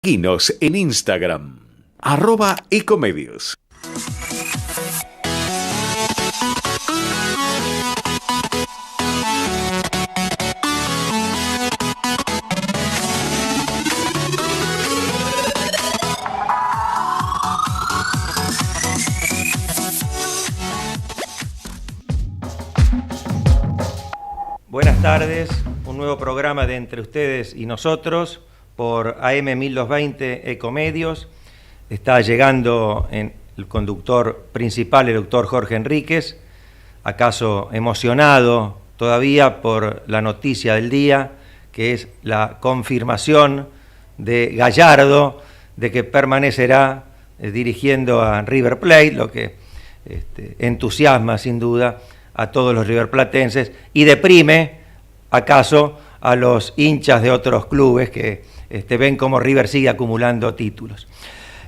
Seguinos en Instagram, @ecomedios. Buenas tardes, un nuevo programa de Entre Ustedes y Nosotros por AM 1220 Ecomedios. Está llegando el conductor principal, el doctor Jorge Enríquez, acaso emocionado todavía por la noticia del día, que es la confirmación de Gallardo de que permanecerá dirigiendo a River Plate, lo que entusiasma sin duda a todos los riverplatenses y deprime acaso a los hinchas de otros clubes que ven cómo River sigue acumulando títulos.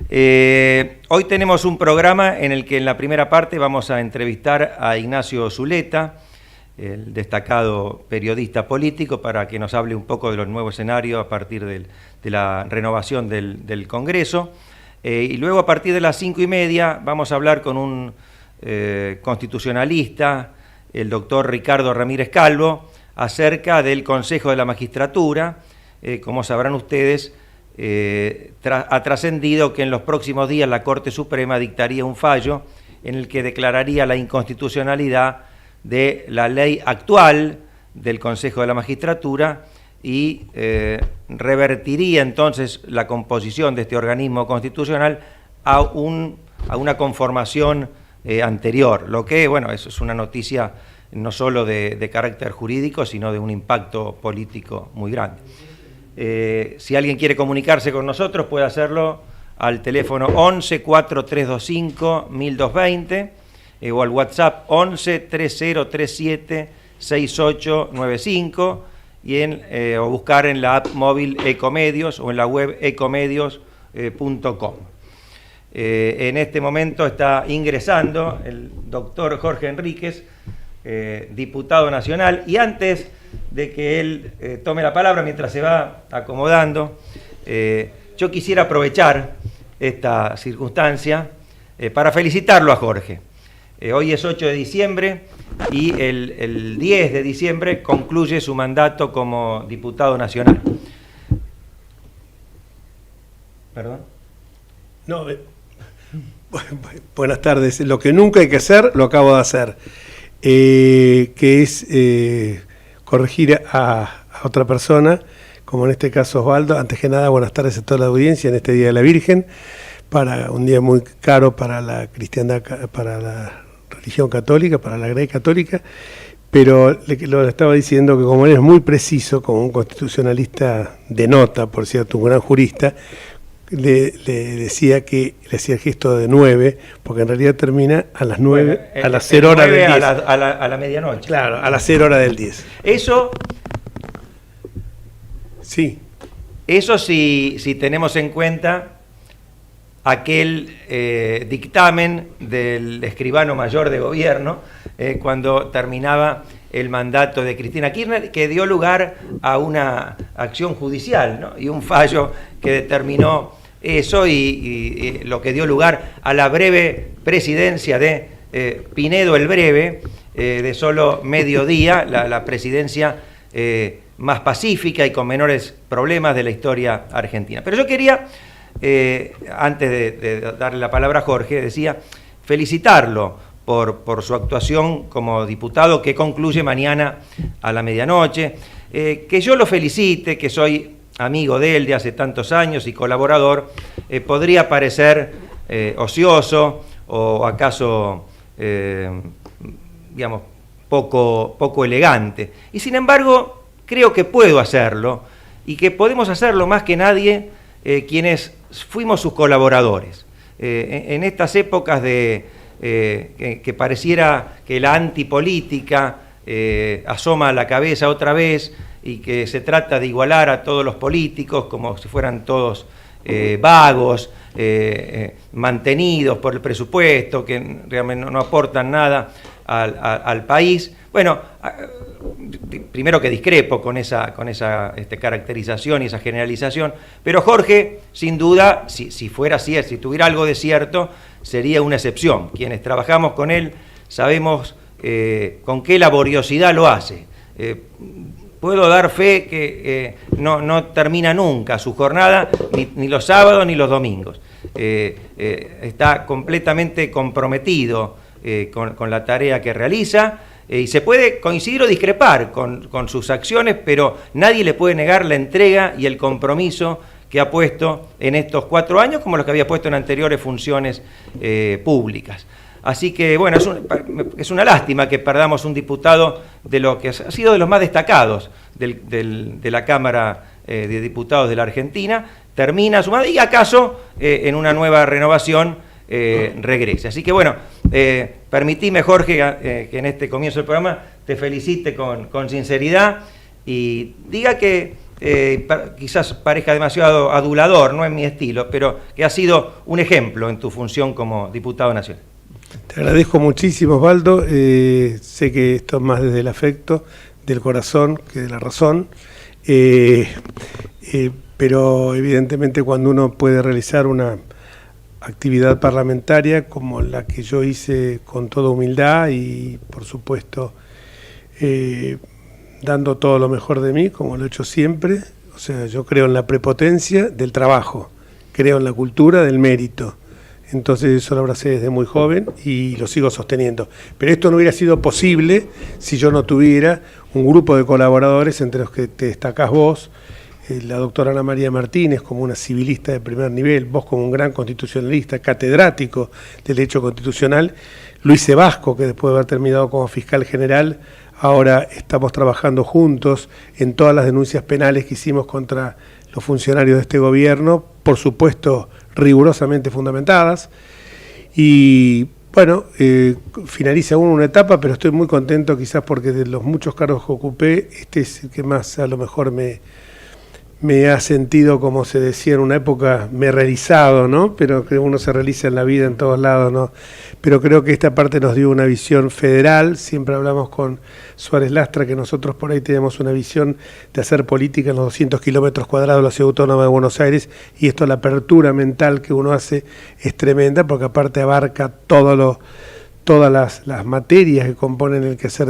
Hoy tenemos un programa en el que en la primera parte vamos a entrevistar a Ignacio Zuleta, el destacado periodista político, para que nos hable un poco de los nuevos escenarios a partir de la renovación del Congreso. Y luego a partir de las 5:30 vamos a hablar con un constitucionalista, el doctor Ricardo Ramírez Calvo, acerca del Consejo de la Magistratura. Como sabrán ustedes, ha trascendido que en los próximos días la Corte Suprema dictaría un fallo en el que declararía la inconstitucionalidad de la ley actual del Consejo de la Magistratura y revertiría entonces la composición de este organismo constitucional a una conformación anterior, lo que, bueno, eso es una noticia no solo de carácter jurídico, sino de un impacto político muy grande. Si alguien quiere comunicarse con nosotros, puede hacerlo al teléfono 11 4325 1220 o al WhatsApp 11 3037 6895 o buscar en la app móvil Ecomedios o en la web ecomedios.com. En este momento está ingresando el doctor Jorge Enríquez, diputado nacional, y antes de que él tome la palabra, mientras se va acomodando, yo quisiera aprovechar esta circunstancia para felicitarlo a Jorge. Hoy es 8 de diciembre y el 10 de diciembre concluye su mandato como diputado nacional. ¿Perdón? No, buenas tardes. Lo que nunca hay que hacer, lo acabo de hacer, que es corregir a otra persona, como en este caso Osvaldo. Antes que nada, buenas tardes a toda la audiencia en este Día de la Virgen, para un día muy caro para la cristiandad, para la religión católica, para la Grey católica, pero lo estaba diciendo que como él es muy preciso, como un constitucionalista de nota, por cierto, un gran jurista, le decía que le hacía el gesto de 9, porque en realidad termina a las 9, a las 0 horas del 10. A la medianoche. Claro, a las 0 horas del 10. Eso sí si tenemos en cuenta aquel dictamen del escribano mayor de gobierno cuando terminaba el mandato de Cristina Kirchner, que dio lugar a una acción judicial, ¿no? Y un fallo que determinó eso y lo que dio lugar a la breve presidencia de Pinedo el Breve, de solo mediodía, la presidencia más pacífica y con menores problemas de la historia argentina. Pero yo quería, antes de darle la palabra a Jorge, decía, felicitarlo por su actuación como diputado que concluye mañana a la medianoche, que yo lo felicite, que soy amigo de él de hace tantos años y colaborador, podría parecer ocioso o acaso, digamos, poco elegante. Y sin embargo, creo que puedo hacerlo y que podemos hacerlo más que nadie quienes fuimos sus colaboradores. En estas épocas que pareciera que la antipolítica asoma a la cabeza otra vez y que se trata de igualar a todos los políticos como si fueran todos vagos, mantenidos por el presupuesto, que realmente no aportan nada al país. Bueno, primero que discrepo con esa caracterización y esa generalización, pero Jorge, sin duda, si fuera así, si tuviera algo de cierto, sería una excepción. Quienes trabajamos con él sabemos con qué laboriosidad lo hace. Puedo dar fe que no termina nunca su jornada, ni los sábados ni los domingos. Está completamente comprometido con la tarea que realiza, y se puede coincidir o discrepar con sus acciones, pero nadie le puede negar la entrega y el compromiso que ha puesto en estos 4 años, como los que había puesto en anteriores funciones públicas. Así que, bueno, es una lástima que perdamos un diputado de lo que ha sido de los más destacados de la Cámara de Diputados de la Argentina. Termina su mandato y acaso en una nueva renovación regrese. Así que, bueno, permitime, Jorge, que en este comienzo del programa te felicite con sinceridad y diga que quizás parezca demasiado adulador, no es mi estilo, pero que ha sido un ejemplo en tu función como diputado nacional. Te agradezco muchísimo, Osvaldo. Sé que esto es más desde el afecto, del corazón que de la razón. Pero evidentemente cuando uno puede realizar una actividad parlamentaria como la que yo hice con toda humildad y por supuesto dando todo lo mejor de mí, como lo he hecho siempre, o sea, yo creo en la prepotencia del trabajo, creo en la cultura del mérito. Entonces eso lo abracé desde muy joven y lo sigo sosteniendo. Pero esto no hubiera sido posible si yo no tuviera un grupo de colaboradores, entre los que te destacás vos, la doctora Ana María Martínez como una civilista de primer nivel, vos como un gran constitucionalista, catedrático del derecho constitucional, Luis Sebasco, que después de haber terminado como fiscal general, ahora estamos trabajando juntos en todas las denuncias penales que hicimos contra los funcionarios de este gobierno, por supuesto rigurosamente fundamentadas, y bueno, finaliza uno una etapa, pero estoy muy contento quizás porque de los muchos cargos que ocupé, este es el que más a lo mejor me ha sentido, como se decía en una época, me he realizado, ¿no? Pero que uno se realiza en la vida en todos lados, ¿no? Pero creo que esta parte nos dio una visión federal. Siempre hablamos con Suárez Lastra que nosotros por ahí tenemos una visión de hacer política en los 200 kilómetros cuadrados de la Ciudad Autónoma de Buenos Aires, y esto, la apertura mental que uno hace es tremenda, porque aparte abarca todas las materias que componen el quehacer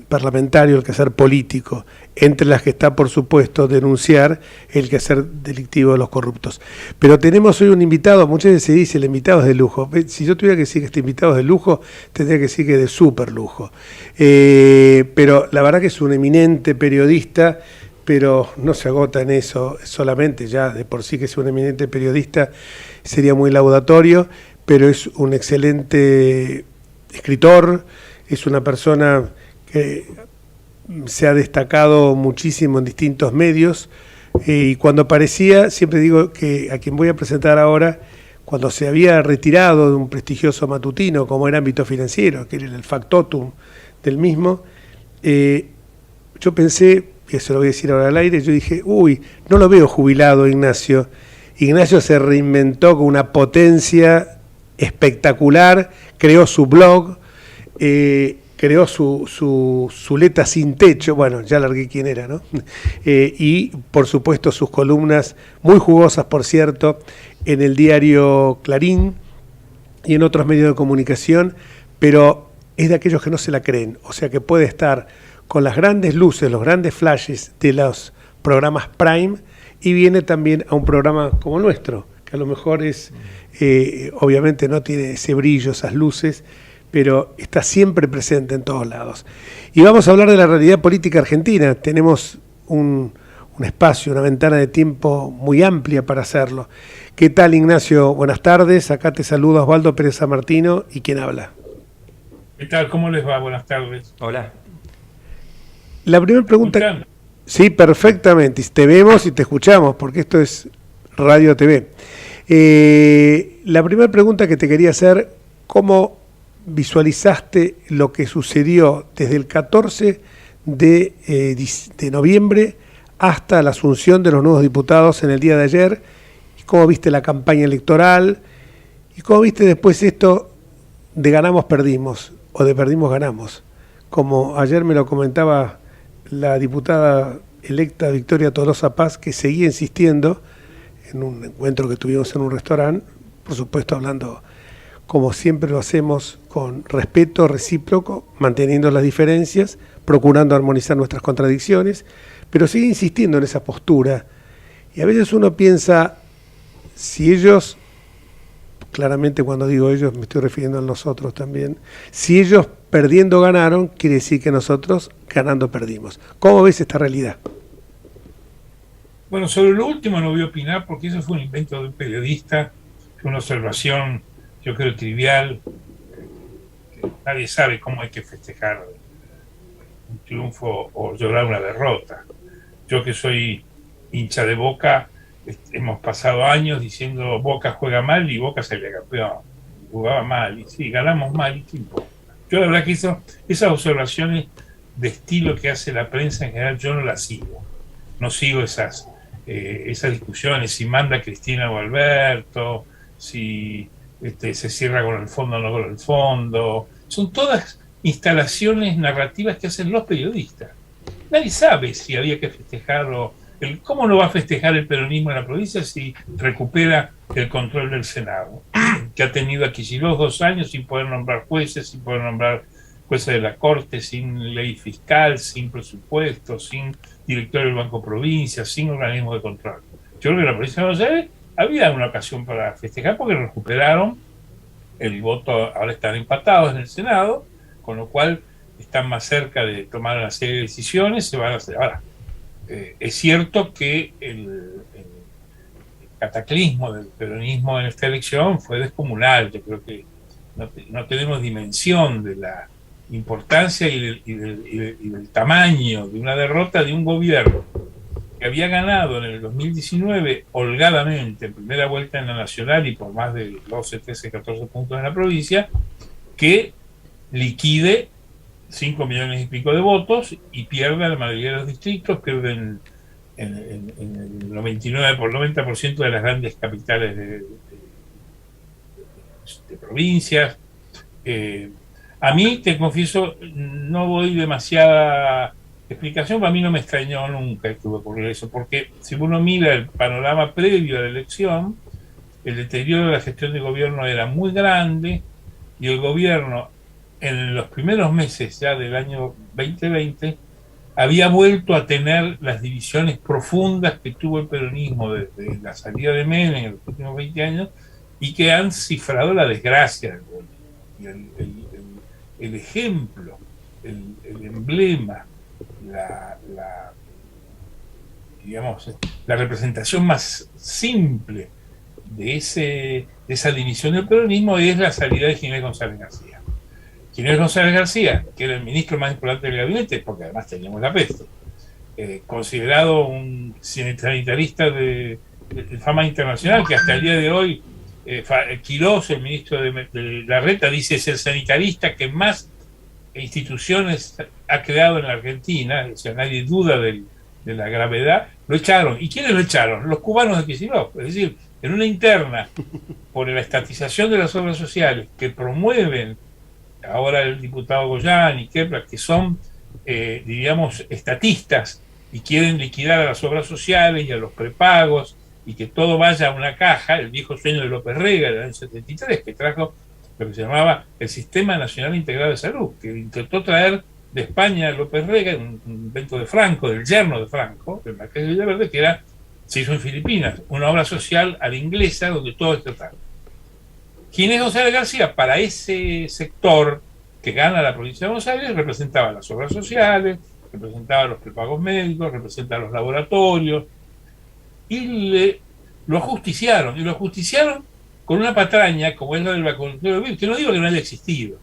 parlamentario, el quehacer político, entre las que está, por supuesto, denunciar el quehacer delictivo de los corruptos. Pero tenemos hoy un invitado, muchas veces se dice el invitado es de lujo. Si yo tuviera que decir que este invitado es de lujo, tendría que decir que es de súper lujo. Pero la verdad que es un eminente periodista, pero no se agota en eso solamente, ya de por sí que es un eminente periodista sería muy laudatorio, pero es un excelente escritor. Es una persona que se ha destacado muchísimo en distintos medios, y cuando aparecía, siempre digo que a quien voy a presentar ahora, cuando se había retirado de un prestigioso matutino como era Ámbito Financiero, que era el factotum del mismo, yo pensé, y eso lo voy a decir ahora al aire, yo dije, no lo veo jubilado Ignacio. Ignacio se reinventó con una potencia espectacular, creó su blog, creó su Zuleta sin techo, bueno, ya largué quién era, ¿no? Y por supuesto sus columnas, muy jugosas por cierto, en el diario Clarín y en otros medios de comunicación, pero es de aquellos que no se la creen, o sea que puede estar con las grandes luces, los grandes flashes de los programas Prime, y viene también a un programa como el nuestro, que a lo mejor es, obviamente no tiene ese brillo, esas luces, pero está siempre presente en todos lados. Y vamos a hablar de la realidad política argentina. Tenemos un espacio, una ventana de tiempo muy amplia para hacerlo. ¿Qué tal, Ignacio? Buenas tardes. Acá te saluda Osvaldo Pérez San Martino. ¿Y quién habla? ¿Qué tal? ¿Cómo les va? Buenas tardes. Hola. La primera pregunta... Sí, perfectamente. Te vemos y te escuchamos, porque esto es Radio TV. La primera pregunta que te quería hacer, ¿cómo visualizaste lo que sucedió desde el 14 de noviembre hasta la asunción de los nuevos diputados en el día de ayer? ¿Cómo viste la campaña electoral? ¿Y cómo viste después esto de ganamos, perdimos? o de perdimos ganamos. Como ayer me lo comentaba la diputada electa Victoria Tolosa Paz, que seguía insistiendo en un encuentro que tuvimos en un restaurante, por supuesto hablando como siempre lo hacemos, con respeto recíproco, manteniendo las diferencias, procurando armonizar nuestras contradicciones, pero sigue insistiendo en esa postura. Y a veces uno piensa, si ellos, claramente cuando digo ellos me estoy refiriendo a nosotros también, si ellos perdiendo ganaron, quiere decir que nosotros ganando perdimos. ¿Cómo ves esta realidad? Bueno, sobre lo último no voy a opinar porque eso fue un invento de un periodista, fue una observación, yo creo, trivial. Nadie sabe cómo hay que festejar un triunfo o llorar una derrota. Yo que soy hincha de Boca, hemos pasado años diciendo Boca juega mal y Boca salía campeón. Jugaba mal y sí, ganamos mal y ¿qué importa? Yo la verdad que esas observaciones de estilo que hace la prensa en general, yo no las sigo. No sigo esas discusiones, si manda Cristina o Alberto, si se cierra con el fondo o no con el fondo. Son todas instalaciones narrativas que hacen los periodistas. Nadie sabe si había que festejar ¿cómo no va a festejar el peronismo en la provincia si recupera el control del Senado? Que ha tenido a Kicillof 2 años sin poder nombrar jueces, sin poder nombrar jueces de la Corte, sin ley fiscal, sin presupuesto, sin director del Banco Provincia, sin organismo de control. Yo creo que la provincia de Buenos Aires había una ocasión para festejar porque recuperaron el voto, ahora están empatados en el Senado, con lo cual están más cerca de tomar una serie de decisiones, se van a hacer. Ahora, es cierto que el cataclismo del peronismo en esta elección fue descomunal. Yo creo que no tenemos dimensión de la importancia y del tamaño de una derrota de un gobierno que había ganado en el 2019 holgadamente en primera vuelta en la nacional y por más de 12, 13, 14 puntos en la provincia, que liquide 5 millones y pico de votos y pierda la mayoría de los distritos, pierden en el 90% de las grandes capitales de provincias. A mí, te confieso, no doy demasiada explicación, para mí no me extrañó nunca que ocurriera eso, porque si uno mira el panorama previo a la elección, el deterioro de la gestión de gobierno era muy grande y el gobierno en los primeros meses ya del año 2020 había vuelto a tener las divisiones profundas que tuvo el peronismo desde la salida de Menem en los últimos 20 años y que han cifrado la desgracia del gobierno. Y el ejemplo, el emblema, la representación más simple de esa división del peronismo es la salida de Ginés González García. Ginés González García, que era el ministro más importante del gabinete, porque además teníamos la peste, considerado un sanitarista de fama internacional, que hasta el día de hoy, Quirós, el ministro de Larreta, dice es el sanitarista que más instituciones ha creado en la Argentina, o sea, nadie duda de la gravedad. Lo echaron. ¿Y quiénes lo echaron? Los cubanos de Kicillof. Es decir, en una interna por la estatización de las obras sociales que promueven ahora el diputado Goyán y Kepler, que son, diríamos, estatistas y quieren liquidar a las obras sociales y a los prepagos y que todo vaya a una caja, el viejo sueño de López Rega del año 73, que trajo lo que se llamaba el Sistema Nacional Integrado de Salud, que intentó traer de España a López Rega, un invento de Franco, del yerno de Franco, del Marqués de Villaverde, que se hizo en Filipinas, una obra social a la inglesa donde todo es tratado. Ginés González García, para ese sector que gana la provincia de Buenos Aires, representaba las obras sociales, representaba los prepagos médicos, representaba los laboratorios, y lo ajusticiaron con una patraña como es la del vacunatorio, que no digo que no haya existido,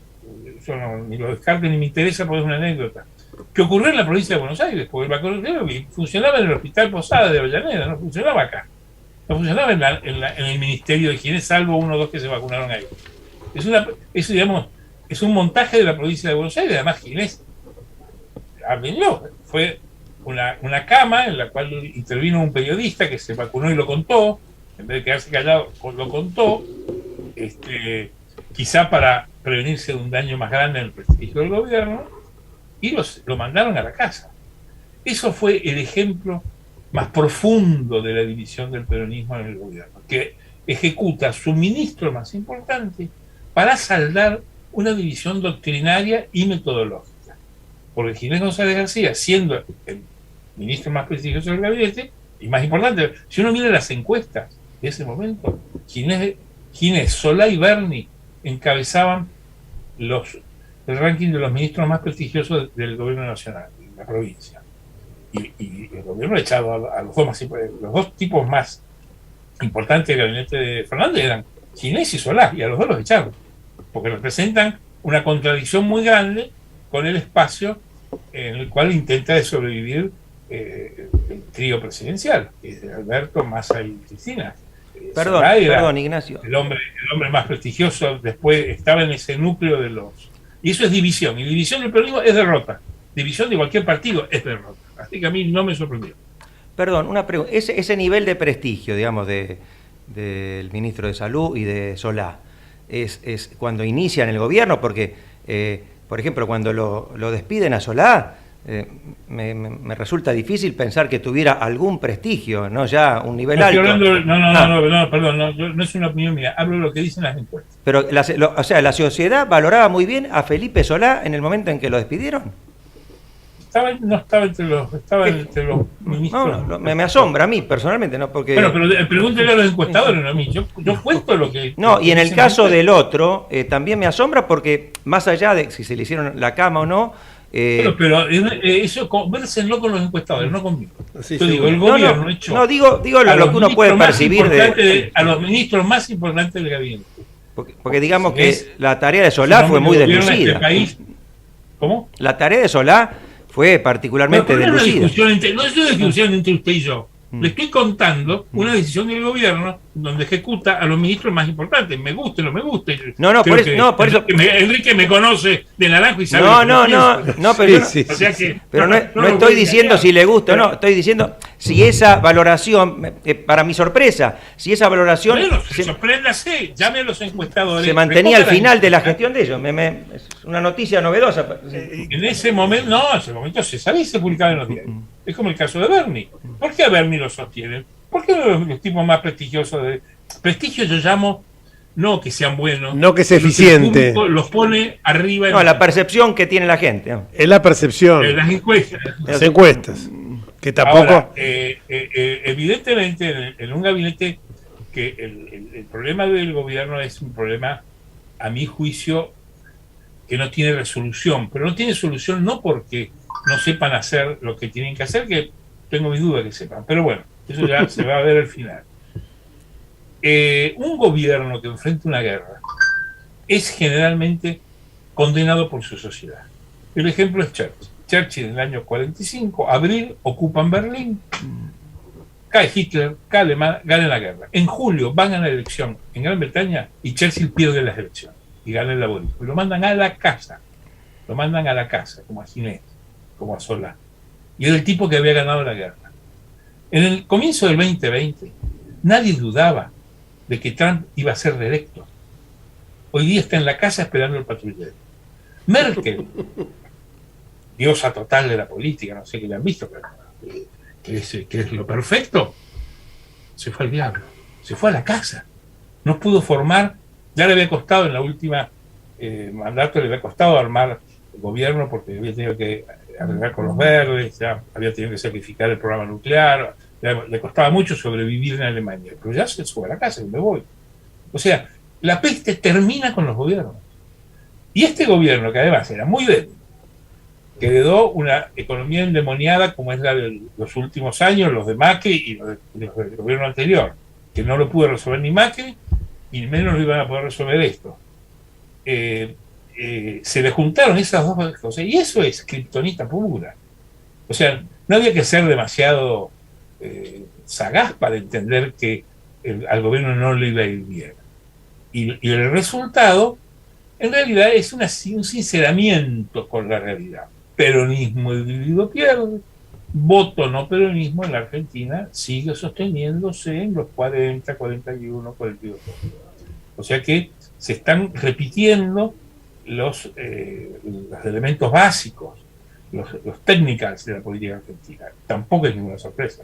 yo ni lo descarte ni me interesa porque es una anécdota, que ocurrió en la provincia de Buenos Aires, porque el vacunatorio funcionaba en el Hospital Posada de Avellaneda, no funcionaba acá, no funcionaba en el Ministerio de Higiene, salvo 1 o 2 que se vacunaron ahí. Es un montaje de la provincia de Buenos Aires. Además Ginés arregló, fue una cama en la cual intervino un periodista que se vacunó y lo contó, en vez de quedarse callado, lo contó, quizá para prevenirse de un daño más grande en el prestigio del gobierno, y lo mandaron a la casa. Eso fue el ejemplo más profundo de la división del peronismo en el gobierno, que ejecuta su ministro más importante para saldar una división doctrinaria y metodológica. Porque Ginés González García, siendo el ministro más prestigioso del gabinete, y más importante, si uno mira las encuestas de ese momento, Ginés, Solá y Berni encabezaban el ranking de los ministros más prestigiosos del gobierno nacional, de la provincia. Y el gobierno echaba a los dos tipos más importantes del gabinete de Fernández eran Ginés y Solá, y a los dos los echaron, porque representan una contradicción muy grande con el espacio en el cual intenta de sobrevivir el trío presidencial, que es de Alberto, Massa y Cristina. Perdón, Ignacio. El hombre más prestigioso, después estaba en ese núcleo de los... Y eso es división, y división del peronismo es derrota. División de cualquier partido es derrota. Así que a mí no me sorprendió. Perdón, una pregunta. Ese nivel de prestigio, digamos, del ministro de Salud y de Solá, es cuando inician el gobierno, porque, por ejemplo, cuando lo despiden a Solá, me resulta difícil pensar que tuviera algún prestigio, no ya un nivel alto. Perdón, no es una opinión mía, hablo de lo que dicen las encuestas. Pero, la sociedad valoraba muy bien a Felipe Solá en el momento en que lo despidieron. Estaba entre los ministros. No, me asombra a mí personalmente, ¿no? Porque... Bueno, pero pregúntele a los encuestadores, no a mí. Yo cuento lo que... No, y en el caso del otro, también me asombra porque, más allá de si se le hicieron la cama o no... Pero eso convérsenlo con los encuestadores, no conmigo. Sí, yo digo, el gobierno echó... No, digo lo que uno puede percibir a los ministros más importantes del gabinete. Porque digamos que la tarea de Solá fue muy deslucida. ¿Cómo? La tarea de Solá fue particularmente deslucida. No es una discusión entre usted y yo. Le estoy contando una decisión del gobierno donde ejecuta a los ministros más importantes. Me guste o no me guste. Por eso. Enrique me conoce de naranjo y sabe. Pero no estoy diciendo si le gusta o no. Estoy diciendo si esa valoración, para mi sorpresa, si esa valoración. Bueno, sorpréndase, llame a los encuestadores. Se mantenía al final de la gestión de ellos. Es una noticia novedosa. En ese momento se sabía y se publicaba en los diarios. Es como el caso de Berni. ¿Por qué a Berni lo sostienen? ¿Por qué los tipos más prestigiosos de... Prestigio yo llamo, no que sean buenos. No que sea eficiente. Los pone arriba. No, la percepción que tiene la gente. Es la percepción. Las encuestas. Las encuestas. Que tampoco... Ahora, evidentemente, en un gabinete que el problema del gobierno es un problema, a mi juicio, que no tiene resolución. Pero no tiene solución no porque no sepan hacer lo que tienen que hacer, que tengo mi duda que sepan, pero bueno, eso ya se va a ver al final. Un gobierno que enfrenta una guerra es generalmente condenado por su sociedad. El ejemplo es Churchill. Churchill en el año 45, abril, ocupan Berlín, cae Hitler, cae Alemania, gana la guerra. En julio van a la elección en Gran Bretaña y Churchill pierde las elecciones y gana el laborismo. Y lo mandan a la casa, como a Ginés, como a Solá. Y era el tipo que había ganado la guerra. En el comienzo del 2020, nadie dudaba de que Trump iba a ser reelecto. Hoy día está en la casa esperando el patrullero. Merkel, diosa total de la política, no sé qué le han visto, pero que es lo perfecto, se fue al diablo, se fue a la casa. No pudo formar, ya le había costado en la última mandato, le había costado armar el gobierno porque había tenido que arreglar con los verdes, ya había tenido que sacrificar el programa nuclear, le costaba mucho sobrevivir en Alemania, pero ya se sube a la casa y me voy. O sea, la peste termina con los gobiernos. Y este gobierno, que además era muy débil, que heredó una economía endemoniada como es la de los últimos años, los de Macri y los del gobierno anterior, que no lo pudo resolver ni Macri, y menos lo iban a poder resolver esto. Se le juntaron esas dos cosas, y eso es kriptonita pura. O sea, no había que ser demasiado sagaz para entender que al gobierno no le iba a ir bien. Y el resultado, en realidad, es un sinceramiento con la realidad. Peronismo dividido pierde, voto no peronismo en la Argentina sigue sosteniéndose en los 40, 41, 42. O sea que se están repitiendo los elementos básicos, los technicals de la política argentina. Tampoco es ninguna sorpresa.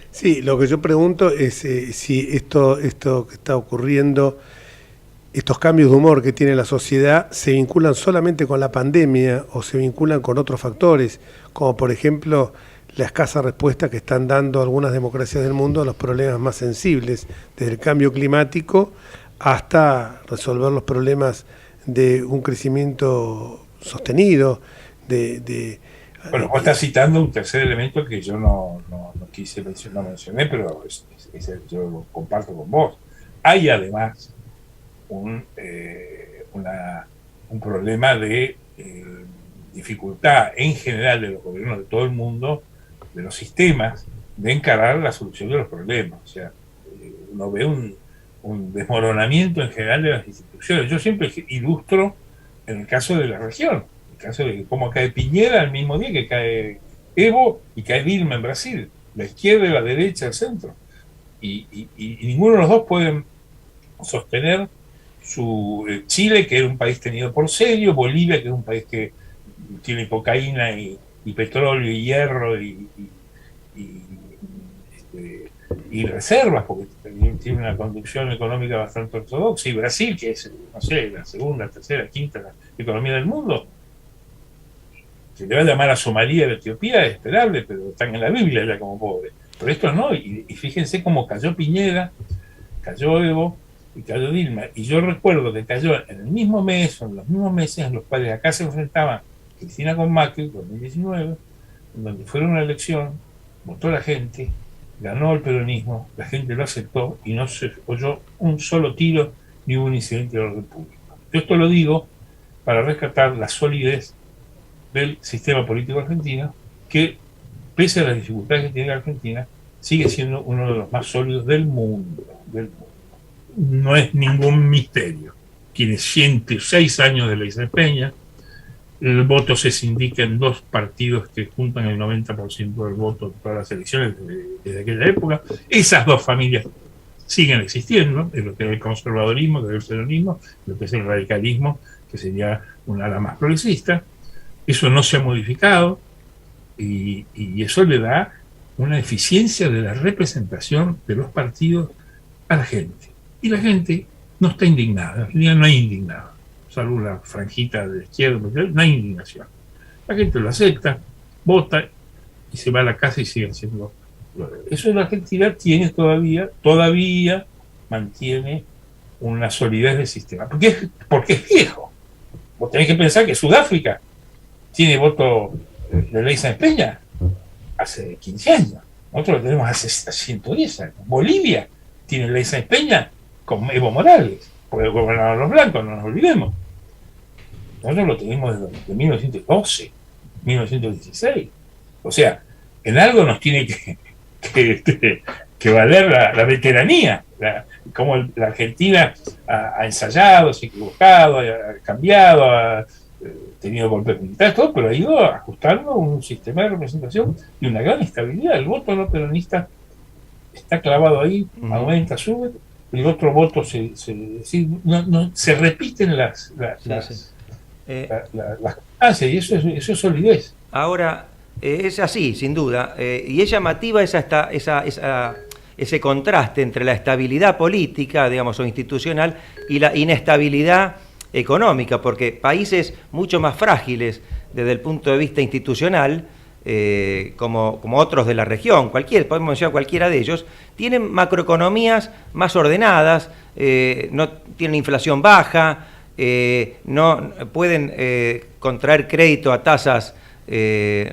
Sí, lo que yo pregunto es si esto que está ocurriendo, estos cambios de humor que tiene la sociedad, se vinculan solamente con la pandemia o se vinculan con otros factores, como por ejemplo la escasa respuesta que están dando algunas democracias del mundo a los problemas más sensibles, desde el cambio climático hasta resolver los problemas de un crecimiento sostenido, Bueno, vos estás citando un tercer elemento que yo no quise mencionar, no mencioné, pero yo lo comparto con vos. Hay además un problema de dificultad en general de los gobiernos de todo el mundo, de los sistemas, de encarar la solución de los problemas. O sea, uno ve un desmoronamiento en general de las instituciones. Yo siempre ilustro en el caso de la región, el caso de cómo cae Piñera al mismo día que cae Evo y cae Dilma en Brasil, la izquierda y la derecha, el centro. Y ninguno de los dos pueden sostener su Chile, que era un país tenido por serio, Bolivia, que es un país que tiene cocaína y petróleo y hierro y reservas, porque tiene una conducción económica bastante ortodoxa, y Brasil, que es, no sé, la segunda, tercera, quinta economía del mundo, que le va a llamar a Somalia y a Etiopía, es esperable, pero están en la Biblia ya como pobres. Pero esto no, y fíjense cómo cayó Piñera, cayó Evo y cayó Dilma. Y yo recuerdo que cayó en el mismo mes, o en los mismos meses en los cuales acá se enfrentaban Cristina con Macri, 2019, en donde fueron una elección, votó la gente, ganó el peronismo, la gente lo aceptó y no se oyó un solo tiro ni hubo un incidente de orden público. Yo esto lo digo para rescatar la solidez del sistema político argentino, que pese a las dificultades que tiene la Argentina, sigue siendo uno de los más sólidos del mundo. No es ningún misterio. Tiene 106 años de Ley Peña. El voto se sindica en dos partidos que juntan el 90% del voto de todas las elecciones desde aquella época. Esas dos familias siguen existiendo, en lo que es el conservadorismo, que es el peronismo, lo que es el radicalismo, que sería una ala más progresista. Eso no se ha modificado y eso le da una eficiencia de la representación de los partidos a la gente. Y la gente no está indignada, en realidad no hay indignada, salvo la franjita de la izquierda, no hay indignación. La gente lo acepta, vota y se va a la casa y sigue haciendo. Eso en la Argentina tiene todavía mantiene una solidez del sistema, porque es viejo. Vos tenés que pensar que Sudáfrica tiene voto de Ley Peña hace 15 años. Nosotros lo tenemos hace 110 años. Bolivia tiene Ley Peña con Evo Morales, porque gobernaron los blancos, no nos olvidemos. Nosotros lo tenemos desde 1912, 1916. O sea, en algo nos tiene que valer la veteranía, como la Argentina ha ensayado, se ha equivocado, ha cambiado, ha tenido golpes militares, todo, pero ha ido ajustando un sistema de representación y una gran estabilidad. El voto no peronista está clavado ahí, aumenta, sube, el otro voto se repiten las y eso es solidez. Ahora, es así, sin duda, y es llamativa ese contraste entre la estabilidad política, digamos, o institucional, y la inestabilidad económica, porque países mucho más frágiles desde el punto de vista institucional, como otros de la región, podemos mencionar cualquiera de ellos, tienen macroeconomías más ordenadas, no tienen inflación baja, no pueden contraer crédito a tasas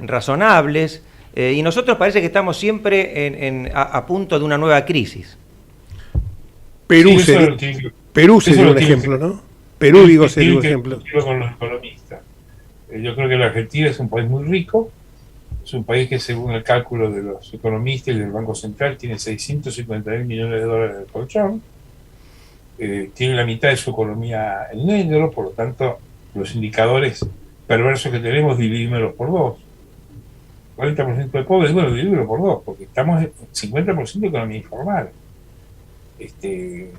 razonables, y nosotros parece que estamos siempre a punto de una nueva crisis. Perú sería un ejemplo, ¿no? Perú, digo, sería un ejemplo. Con los economistas. Yo creo que la Argentina es un país muy rico, es un país que según el cálculo de los economistas y del Banco Central tiene 650.000 millones de dólares de colchón, tiene la mitad de su economía en negro, por lo tanto los indicadores perversos que tenemos dividímelos por dos. 40% de pobres, bueno, dividímelo por dos, porque estamos en 50% de economía informal.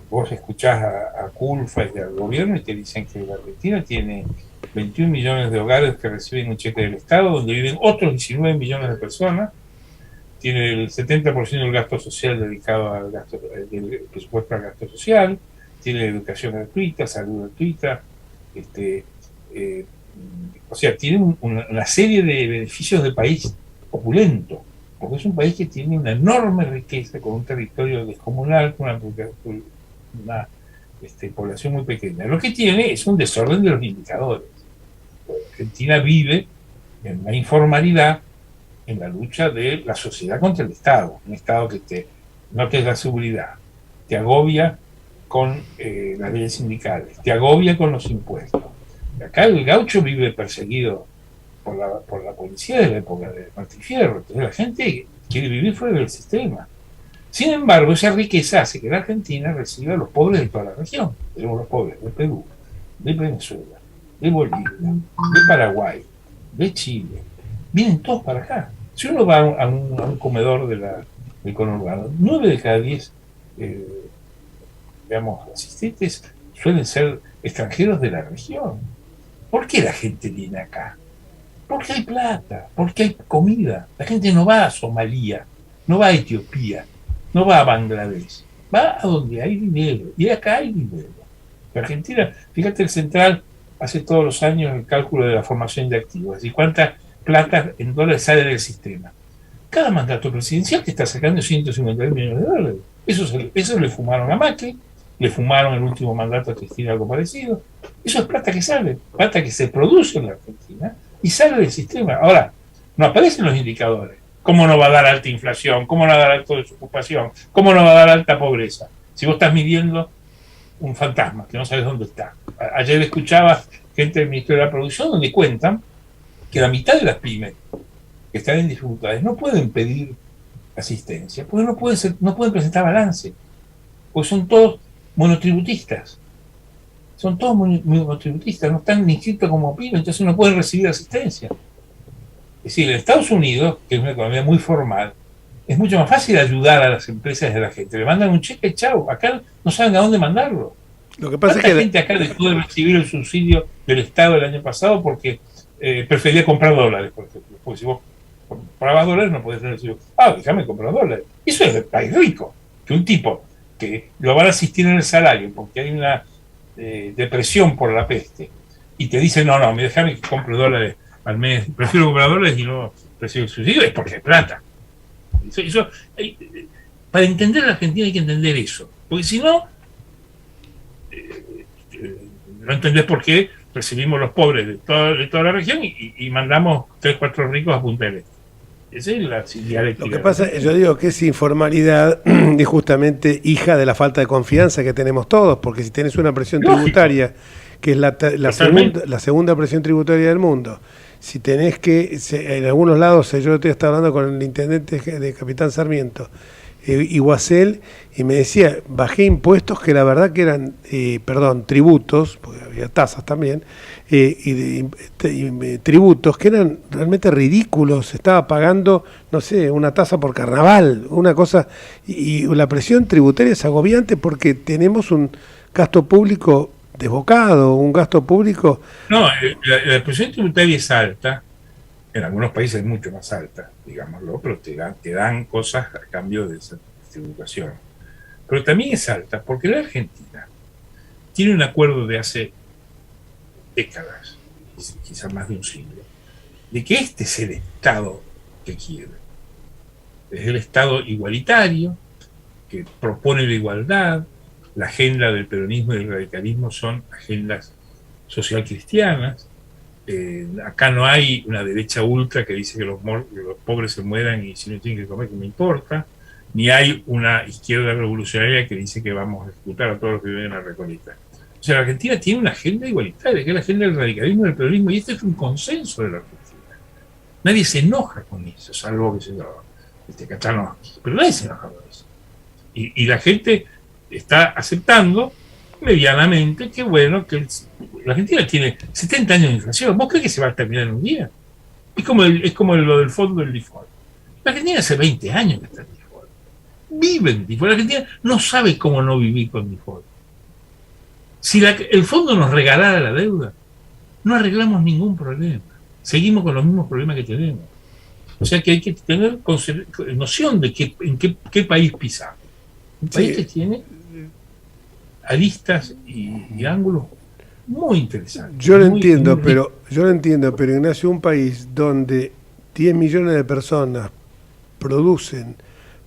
Vos escuchás a Culfa y al gobierno y te dicen que la Argentina tiene 21 millones de hogares que reciben un cheque del Estado, donde viven otros 19 millones de personas, tiene el 70% del gasto social dedicado al gasto, del presupuesto al gasto social, tiene educación gratuita, salud gratuita, o sea, tiene una serie de beneficios de país opulento, porque es un país que tiene una enorme riqueza, con un territorio descomunal, con una población muy pequeña. Lo que tiene es un desorden de los indicadores. Argentina vive en la informalidad, en la lucha de la sociedad contra el Estado, un Estado que no te da seguridad, te agobia con las leyes sindicales, te agobia con los impuestos. Acá el gaucho vive perseguido por la policía de la época de Martín Fierro, entonces la gente quiere vivir fuera del sistema. Sin embargo, esa riqueza hace que la Argentina reciba a los pobres de toda la región. Tenemos los pobres de Perú, de Venezuela, de Bolivia, de Paraguay, de Chile. Vienen todos para acá. Si uno va a un comedor del conurbano, 9 de cada 10 asistentes suelen ser extranjeros de la región. ¿Por qué la gente viene acá? Porque hay plata, porque hay comida. La gente no va a Somalia, no va a Etiopía, no va a Bangladesh, va a donde hay dinero, y acá hay dinero. La Argentina, fíjate, el Central hace todos los años el cálculo de la formación de activos, es decir, cuánta plata en dólares sale del sistema. Cada mandato presidencial te está sacando 150 millones de dólares. Eso le fumaron a Macri, le fumaron el último mandato a Cristina, algo parecido. Eso es plata que sale, plata que se produce en la Argentina y sale del sistema. Ahora, no aparecen los indicadores. ¿Cómo no va a dar alta inflación? ¿Cómo no va a dar alta desocupación? ¿Cómo no va a dar alta pobreza? Si vos estás midiendo un fantasma que no sabes dónde está. Ayer escuchaba gente del Ministerio de la Producción donde cuentan que la mitad de las pymes que están en dificultades no pueden pedir asistencia, porque no pueden presentar balance, porque son todos monotributistas. Son todos monotributistas, no están ni inscritos como pymes, entonces no pueden recibir asistencia. Es decir, en Estados Unidos, que es una economía muy formal, es mucho más fácil ayudar a las empresas de la gente. Le mandan un cheque y chau. Acá no saben a dónde mandarlo. Lo que pasa es que gente acá dejó de recibir el subsidio del Estado el año pasado porque prefería comprar dólares, por ejemplo. Porque si vos comprabas dólares no podés recibir. Déjame comprar dólares. Eso es el país rico. Que un tipo que lo van a asistir en el salario porque hay una depresión por la peste y te dice, no, déjame que compre dólares al mes, prefiero comprar dólares y no recibo el subsidio, es porque hay plata. Para entender a la Argentina hay que entender eso, porque si no, no entendés por qué recibimos los pobres de toda la región y mandamos 3, 4 ricos a Punta del Este. Esa es la dialéctica. Lo que pasa, yo digo que es informalidad y justamente hija de la falta de confianza que tenemos todos, porque si tenés una presión tributaria, que es la segunda presión tributaria del mundo, si tenés que, en algunos lados, yo estaba hablando con el intendente de Capitán Sarmiento, Iguacel, y me decía, bajé impuestos que la verdad que eran, tributos, porque había tasas también, tributos que eran realmente ridículos. Estaba pagando, no sé, una tasa por carnaval, una cosa, y la presión tributaria es agobiante porque tenemos un gasto público desbocado, un gasto público... No, la presión tributaria es alta, en algunos países es mucho más alta, digámoslo, pero te dan cosas a cambio de esa tributación. Pero también es alta porque la Argentina tiene un acuerdo de hace décadas, quizás más de un siglo, de que este es el Estado que quiere. Es el Estado igualitario, que propone la igualdad. La agenda del peronismo y del radicalismo son agendas social cristianas. Acá no hay una derecha ultra que dice que los pobres se mueran y si no tienen que comer, que me importa, ni hay una izquierda revolucionaria que dice que vamos a ejecutar a todos los que viven en la Recoleta. O sea, la Argentina tiene una agenda igualitaria, que es la agenda del radicalismo y del peronismo, y este es un consenso de la Argentina. Nadie se enoja con eso, salvo que se enoja, pero nadie se enoja con eso. Y la gente está aceptando medianamente que bueno, que la Argentina tiene 70 años de inflación. ¿Vos crees que se va a terminar en un día? Es como lo del fondo del default. La Argentina hace 20 años que está en default. viven default. La Argentina no sabe cómo no vivir con default. Si el fondo nos regalara la deuda, no arreglamos ningún problema. Seguimos con los mismos problemas que tenemos. O sea que hay que tener noción de en qué país pisamos. Un país que tiene aristas y ángulos muy interesantes. Yo lo entiendo, pero Ignacio, un país donde 10 millones de personas producen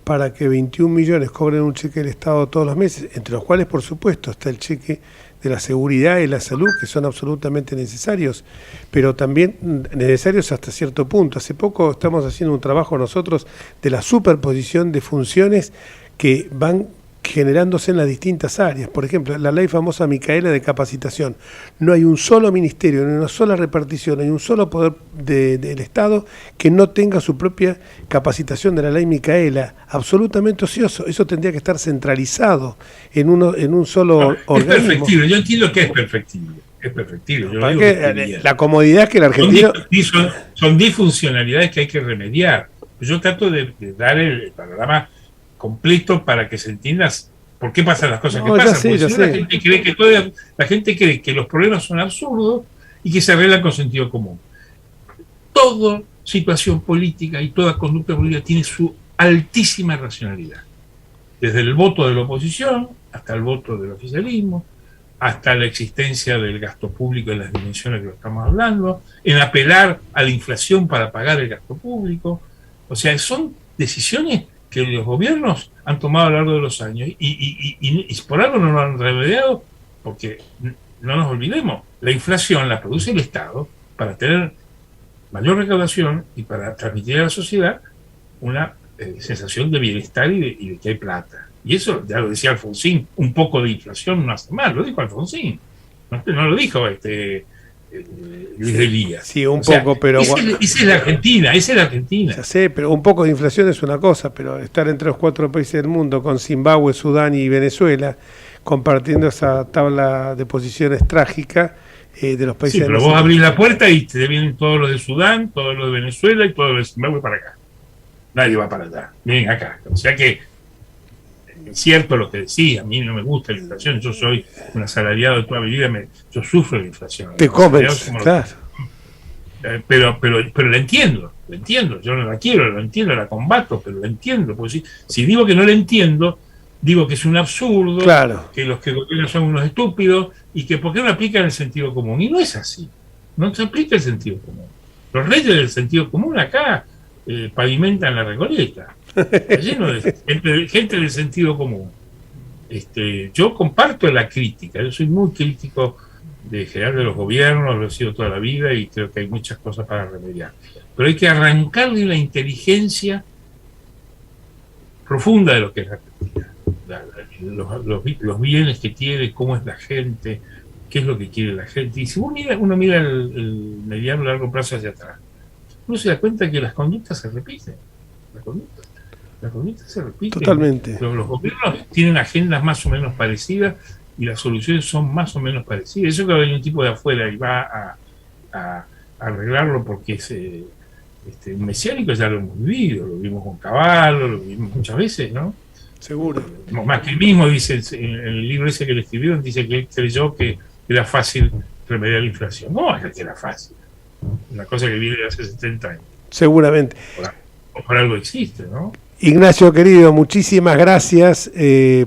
para que 21 millones cobren un cheque del Estado todos los meses, entre los cuales, por supuesto, está el cheque de la seguridad y la salud, que son absolutamente necesarios, pero también necesarios hasta cierto punto. Hace poco estamos haciendo un trabajo nosotros de la superposición de funciones que van generándose en las distintas áreas. Por ejemplo, la ley famosa Micaela de capacitación. No hay un solo ministerio, ni una sola repartición, hay un solo poder del Estado que no tenga su propia capacitación de la ley Micaela. Absolutamente ocioso. Eso tendría que estar centralizado en un solo organismo. Es perfectible. Yo entiendo que es perfectible. Es perfectible. Yo digo que la comodidad que el argentino... Son disfuncionalidades que hay que remediar. Yo trato de dar el panorama completo para que se entienda por qué pasan las cosas que pasan. Porque si la gente cree que los problemas son absurdos y que se arreglan con sentido común. Toda situación política y toda conducta política tiene su altísima racionalidad. Desde el voto de la oposición hasta el voto del oficialismo, hasta la existencia del gasto público en las dimensiones que lo estamos hablando, en apelar a la inflación para pagar el gasto público. O sea, son decisiones que los gobiernos han tomado a lo largo de los años y por algo no lo han remediado, porque no nos olvidemos, la inflación la produce el Estado para tener mayor recaudación y para transmitir a la sociedad una sensación de bienestar y de que hay plata. Y eso ya lo decía Alfonsín, un poco de inflación no hace mal, lo dijo Alfonsín, no lo dijo Luis Elías. Sí, un poco, pero... Esa es la Argentina, Ya sé, pero un poco de inflación es una cosa, pero estar entre los 4 países del mundo, con Zimbabue, Sudán y Venezuela, compartiendo esa tabla de posiciones trágica de los países... Sí, pero vos abrís la puerta y te vienen todos los de Sudán, todos los de Venezuela y todos los de Zimbabue para acá. Nadie va para allá, vienen acá. O sea que es cierto lo que decía, a mí no me gusta la inflación, yo soy un asalariado de toda mi vida, yo sufro la inflación. Te comes, claro. Pero la entiendo, yo no la quiero, la entiendo, la combato, pero la entiendo, porque si digo que no la entiendo, digo que es un absurdo, claro, que los que gobiernan son unos estúpidos, y que por qué no aplican el sentido común, y no es así, no se aplica el sentido común. Los reyes del sentido común acá pavimentan la Recoleta. Está lleno de gente del sentido común. Yo comparto la crítica, yo soy muy crítico de general de los gobiernos, lo he sido toda la vida y creo que hay muchas cosas para remediar. Pero hay que arrancarle la inteligencia profunda de lo que es la Argentina, los bienes que tiene, cómo es la gente, qué es lo que quiere la gente. Y si uno mira el mediano y largo plazo hacia atrás, uno se da cuenta que las conductas se repiten. Las conductas se repiten. Totalmente. Los gobiernos tienen agendas más o menos parecidas y las soluciones son más o menos parecidas. Eso que hay un tipo de afuera y va a arreglarlo porque es un mesiánico, ya lo hemos vivido, lo vimos con Cavallo, lo vimos muchas veces, ¿no? Seguro. Más que él mismo dice, en el libro ese que le escribieron, dice que él creyó que era fácil remediar la inflación. No, es que era fácil. Una cosa que viene de hace 70 años. Seguramente. Por algo existe, ¿no? Ignacio, querido, muchísimas gracias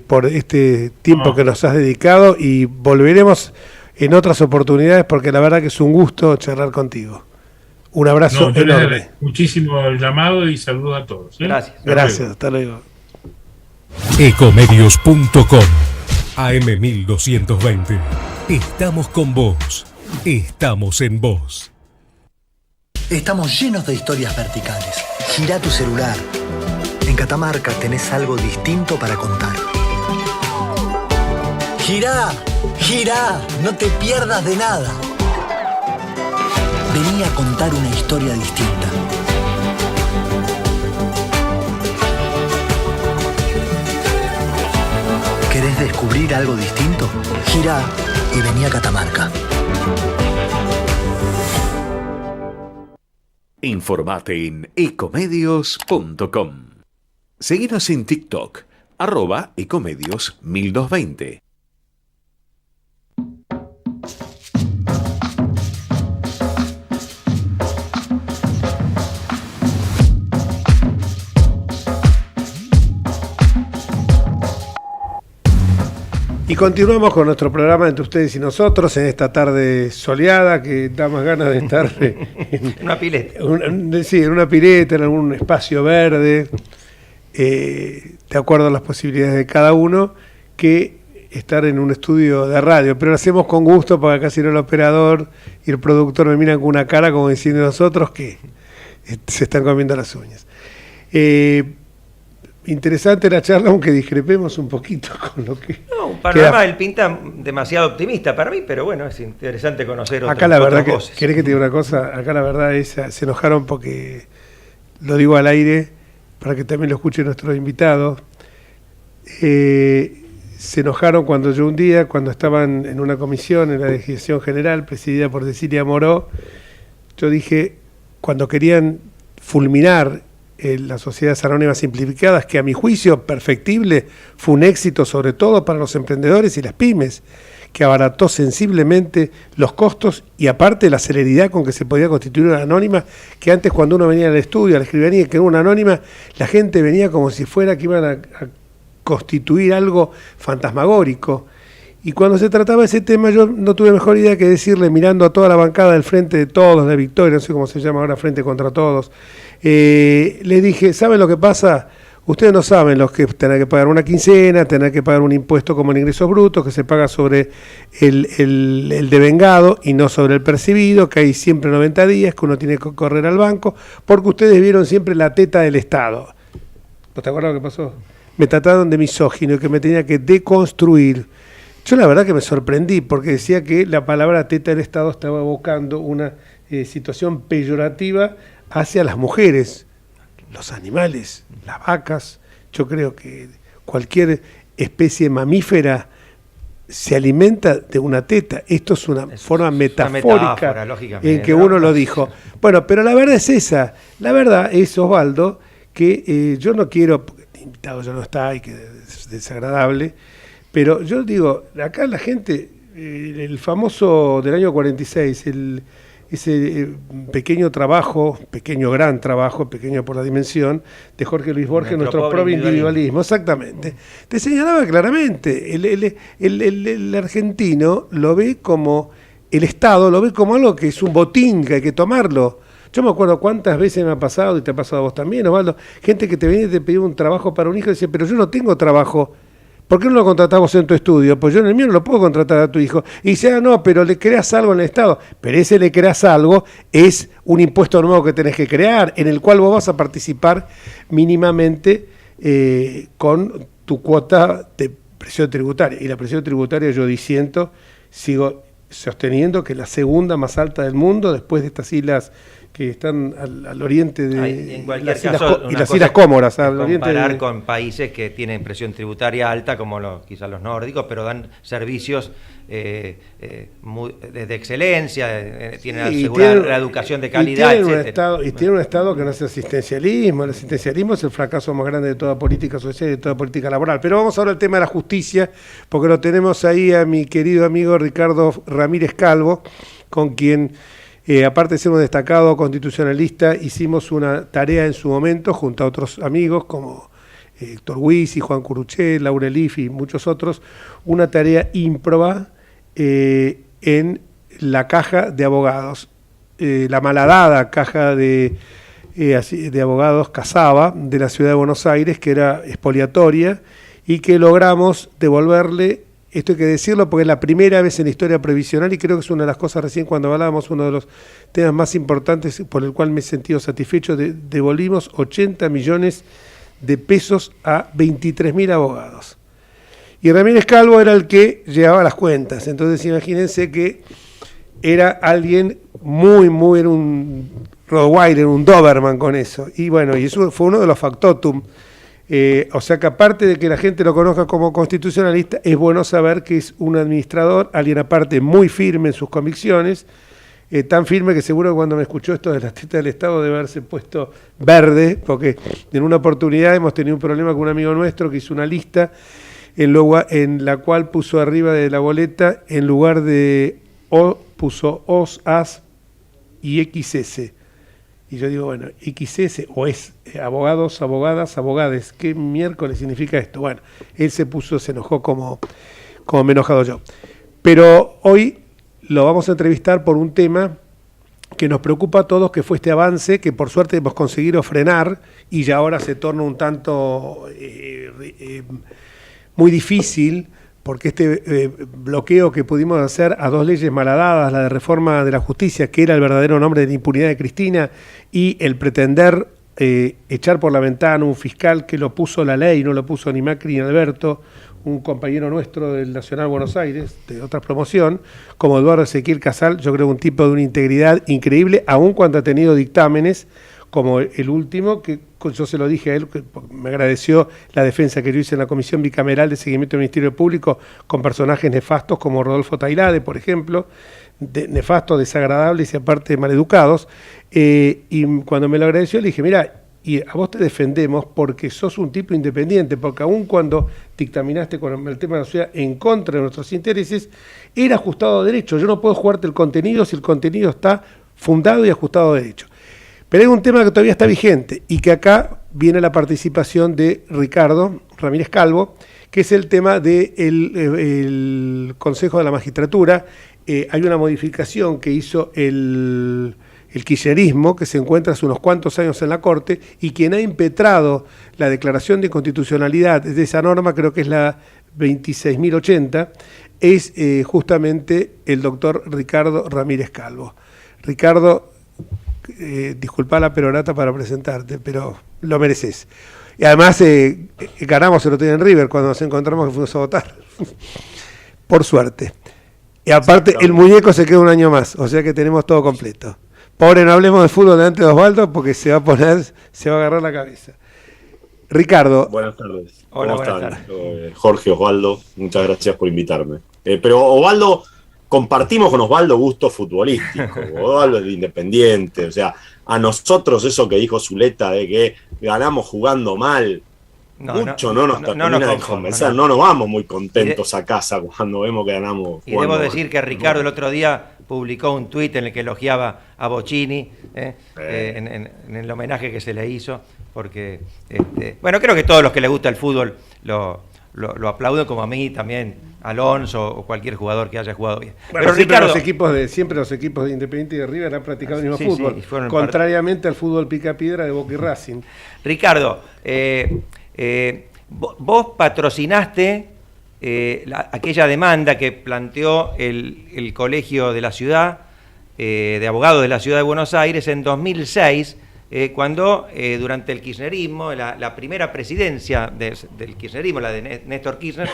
por este tiempo que nos has dedicado y volveremos en otras oportunidades porque la verdad que es un gusto charlar contigo. Un abrazo enorme. Muchísimo el llamado y saludos a todos. Gracias, hasta luego. Ecomedios.com AM1220. Estamos con vos. Estamos en vos. Estamos llenos de historias verticales. Girá tu celular. En Catamarca tenés algo distinto para contar. Girá, girá, no te pierdas de nada. Vení a contar una historia distinta. ¿Querés descubrir algo distinto? Girá y vení a Catamarca. Informate en ecomedios.com. Seguinos en TikTok, @ecomedios1220. Y continuamos con nuestro programa Entre Ustedes y Nosotros en esta tarde soleada que da más ganas de estar en una pileta. En una pileta, en algún espacio verde, de acuerdo a las posibilidades de cada uno, que estar en un estudio de radio. Pero lo hacemos con gusto porque acá si no el operador y el productor me miran con una cara como diciendo nosotros que se están comiendo las uñas. Interesante la charla, aunque discrepemos un poquito con lo que... No, un panorama del Pinta demasiado optimista para mí, pero bueno, es interesante conocer otras cosas. Acá la verdad, ¿querés que te diga una cosa? Acá la verdad es, se enojaron porque, lo digo al aire, para que también lo escuchen nuestros invitados, se enojaron cuando yo un día, cuando estaban en una comisión en la Dirección General, presidida por Cecilia Moró, yo dije, cuando querían fulminar las sociedades anónimas simplificadas, que a mi juicio perfectible fue un éxito sobre todo para los emprendedores y las pymes, que abarató sensiblemente los costos y aparte la celeridad con que se podía constituir una anónima, que antes cuando uno venía al estudio, a la escribanía, que era una anónima, la gente venía como si fuera que iban a constituir algo fantasmagórico. Y cuando se trataba de ese tema yo no tuve mejor idea que decirle, mirando a toda la bancada del Frente de Todos, de Victoria, no sé cómo se llama ahora, Frente contra Todos, le dije, ¿saben lo que pasa? Ustedes no saben los que tener que pagar una quincena, tener que pagar un impuesto como en ingresos brutos, que se paga sobre el devengado y no sobre el percibido, que hay siempre 90 días, que uno tiene que correr al banco, porque ustedes vieron siempre la teta del Estado. ¿No te acuerdas lo que pasó? Me trataron de misógino y que me tenía que deconstruir. Yo la verdad que me sorprendí, porque decía que la palabra teta del Estado estaba evocando una situación peyorativa hacia las mujeres, los animales, las vacas. Yo creo que cualquier especie mamífera se alimenta de una teta. Esto es una forma metafórica en que uno lo dijo. Bueno, pero la verdad es esa. La verdad es, Osvaldo, que yo no quiero, porque el invitado ya no está y que es desagradable, pero yo digo, acá la gente, el famoso del año 46, ese pequeño trabajo, pequeño gran trabajo, pequeño por la dimensión, de Jorge Luis Borges, nuestro propio individualismo, exactamente, te señalaba claramente, el argentino lo ve como, el Estado lo ve como algo que es un botín, que hay que tomarlo. Yo me acuerdo cuántas veces me ha pasado, y te ha pasado a vos también, Osvaldo, gente que te venía y te pedía un trabajo para un hijo y dice, pero yo no tengo trabajo. ¿Por qué no lo contratamos en tu estudio? Pues yo en el mío no lo puedo contratar a tu hijo. Y dice, no, pero le creas algo en el Estado. Pero ese le creas algo es un impuesto nuevo que tenés que crear, en el cual vos vas a participar mínimamente con tu cuota de presión tributaria. Y la presión tributaria yo disiento, sigo sosteniendo que es la segunda más alta del mundo, después de estas islas que están al oriente de las Islas Comoras, al oriente comparar con países que tienen presión tributaria alta como quizás los nórdicos, pero dan servicios de excelencia, tienen asegurada la educación de calidad, etc. Y tiene un Estado que no es asistencialismo. El asistencialismo es el fracaso más grande de toda política social y de toda política laboral. Pero vamos ahora al tema de la justicia, porque lo tenemos ahí a mi querido amigo Ricardo Ramírez Calvo, con quien... aparte de ser un destacado constitucionalista, hicimos una tarea en su momento junto a otros amigos como Héctor Huisi, Juan Curuchet, Laura Elif y muchos otros, una tarea ímproba en la caja de abogados, la malhadada caja de abogados Casaba de la ciudad de Buenos Aires, que era expoliatoria y que logramos devolverle. Esto hay que decirlo porque es la primera vez en la historia previsional y creo que es una de las cosas, recién cuando hablábamos, uno de los temas más importantes por el cual me he sentido satisfecho, devolvimos 80 millones de pesos a 23.000 abogados. Y Ramírez Calvo era el que llevaba las cuentas, entonces imagínense que era alguien muy, era un Rottweiler, un Doberman con eso. Y bueno, y eso fue uno de los factotum. O sea que aparte de que la gente lo conozca como constitucionalista, es bueno saber que es un administrador, alguien aparte muy firme en sus convicciones, tan firme que seguro que cuando me escuchó esto de las tetas del Estado debe haberse puesto verde, porque en una oportunidad hemos tenido un problema con un amigo nuestro que hizo una lista en la cual puso arriba de la boleta, en lugar de O, puso OS, AS y XS. Y yo digo, bueno, XS o es abogados, abogadas, abogades. ¿Qué miércoles significa esto? Bueno, él se enojó como me he enojado yo. Pero hoy lo vamos a entrevistar por un tema que nos preocupa a todos, que fue este avance que por suerte hemos conseguido frenar y ya ahora se torna un tanto muy difícil, porque este bloqueo que pudimos hacer a dos leyes malhadadas, la de reforma de la justicia, que era el verdadero nombre de la impunidad de Cristina, y el pretender echar por la ventana un fiscal que lo puso la ley, no lo puso ni Macri ni Alberto, un compañero nuestro del Nacional Buenos Aires, de otra promoción, como Eduardo Ezequiel Casal, yo creo un tipo de una integridad increíble, aun cuando ha tenido dictámenes, como el último, que yo se lo dije a él, que me agradeció la defensa que yo hice en la Comisión Bicameral de Seguimiento del Ministerio Público con personajes nefastos como Rodolfo Tailade, por ejemplo, nefastos, desagradables y aparte maleducados, y cuando me lo agradeció le dije, mira, y a vos te defendemos porque sos un tipo independiente, porque aun cuando dictaminaste con el tema de la sociedad en contra de nuestros intereses, era ajustado a derecho. Yo no puedo jugarte el contenido si el contenido está fundado y ajustado a derecho. Pero hay un tema que todavía está vigente y que acá viene la participación de Ricardo Ramírez Calvo, que es el tema del Consejo de la Magistratura. Hay una modificación que hizo el kirchnerismo, que se encuentra hace unos cuantos años en la Corte, y quien ha impetrado la declaración de inconstitucionalidad de esa norma, creo que es la 26.080, es justamente el doctor Ricardo Ramírez Calvo. Ricardo, disculpa la perorata para presentarte, pero lo mereces. Y además ganamos el otro día en River cuando nos encontramos que fuimos a votar. Por suerte. Y aparte el muñeco se queda un año más, o sea que tenemos todo completo. Pobre, no hablemos de fútbol delante de Osvaldo porque se va a agarrar la cabeza. Ricardo. Buenas tardes. Hola, ¿Cómo buenas están? tardes. Jorge, Osvaldo, muchas gracias por invitarme. Pero Osvaldo, compartimos con Osvaldo gustos futbolísticos. Osvaldo es de Independiente, o sea, a nosotros eso que dijo Zuleta de que ganamos jugando mal, mucho no nos termina de convencer, no nos vamos muy contentos a casa cuando vemos que ganamos. Y debo decir que Ricardo el otro día publicó un tuit en el que elogiaba a Bocini en el homenaje que se le hizo, porque bueno, creo que todos los que les gusta el fútbol lo aplauden, como a mí también, Alonso o cualquier jugador que haya jugado bien. Bueno, pero siempre los equipos de Independiente y de River han practicado el mismo fútbol, contrariamente al fútbol picapiedra de Boca y Racing. Ricardo, vos patrocinaste aquella demanda que planteó el Colegio de la Ciudad, de Abogados de la Ciudad de Buenos Aires en 2006, cuando durante el kirchnerismo, la primera presidencia del kirchnerismo, la de Néstor Kirchner,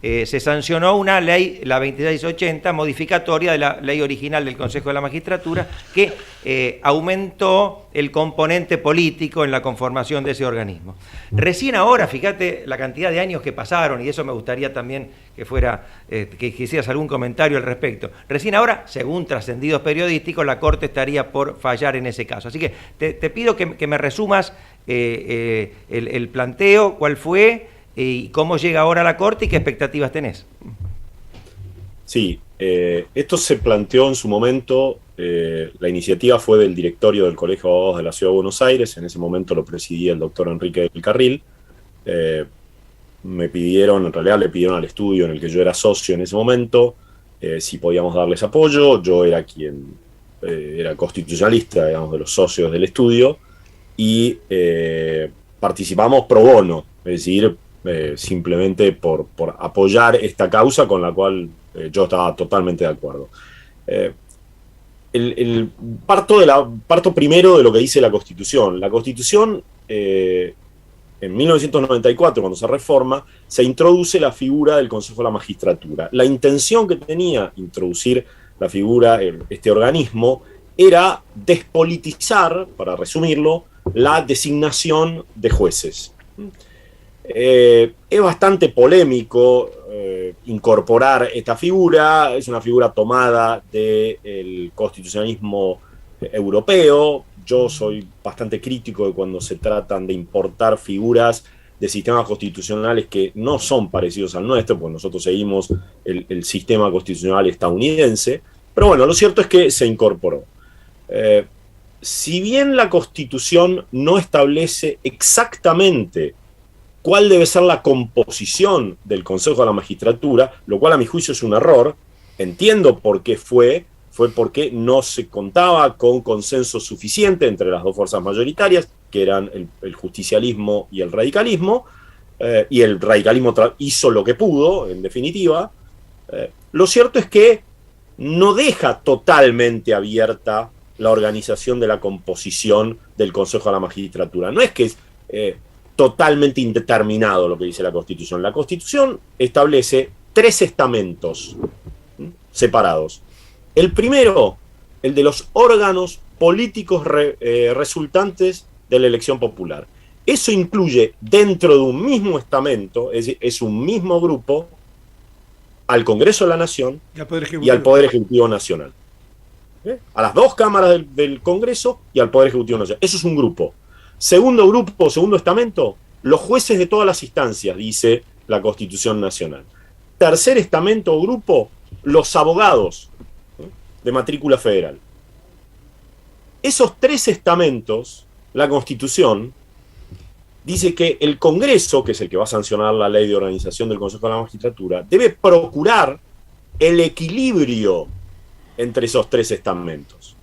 se sancionó una ley, la 2680, modificatoria de la ley original del Consejo de la Magistratura, que aumentó el componente político en la conformación de ese organismo. Recién ahora, fíjate la cantidad de años que pasaron, y eso me gustaría también que hicieras algún comentario al respecto. Recién ahora, según trascendidos periodísticos, la Corte estaría por fallar en ese caso. Así que te pido que me resumas el planteo, cuál fue, y cómo llega ahora a la Corte y qué expectativas tenés. Sí, esto se planteó en su momento, la iniciativa fue del directorio del Colegio de Abogados de la Ciudad de Buenos Aires, en ese momento lo presidía el doctor Enrique del Carril. Me pidieron, en realidad le pidieron al estudio en el que yo era socio en ese momento, si podíamos darles apoyo. Yo era quien era constitucionalista, digamos, de los socios del estudio, y participamos pro bono, es decir, simplemente por apoyar esta causa con la cual yo estaba totalmente de acuerdo. Parto primero de lo que dice la Constitución. La Constitución, en 1994, cuando se reforma, se introduce la figura del Consejo de la Magistratura. La intención que tenía introducir la figura, este organismo, era despolitizar, para resumirlo, la designación de jueces. Es bastante polémico incorporar esta figura, es una figura tomada del constitucionalismo europeo. Yo soy bastante crítico de cuando se tratan de importar figuras de sistemas constitucionales que no son parecidos al nuestro, porque nosotros seguimos el sistema constitucional estadounidense, pero bueno, lo cierto es que se incorporó. Si bien la Constitución no establece exactamente cuál debe ser la composición del Consejo de la Magistratura, lo cual a mi juicio es un error, entiendo por qué fue porque no se contaba con consenso suficiente entre las dos fuerzas mayoritarias, que eran el justicialismo y el radicalismo, y el radicalismo hizo lo que pudo, en definitiva. Lo cierto es que no deja totalmente abierta la organización de la composición del Consejo de la Magistratura. No es que es totalmente indeterminado lo que dice la Constitución. La Constitución establece 3 estamentos separados. El primero, el de los órganos políticos resultantes de la elección popular. Eso incluye dentro de un mismo estamento, es decir, es un mismo grupo, al Congreso de la Nación y al Poder Ejecutivo Nacional. A las 2 cámaras del Congreso y al Poder Ejecutivo Nacional. Eso es un grupo. Segundo grupo, segundo estamento, los jueces de todas las instancias, dice la Constitución Nacional. Tercer estamento o grupo, los abogados de matrícula federal. Esos 3 estamentos, la Constitución dice que el Congreso, que es el que va a sancionar la ley de organización del Consejo de la Magistratura, debe procurar el equilibrio entre esos 3 estamentos.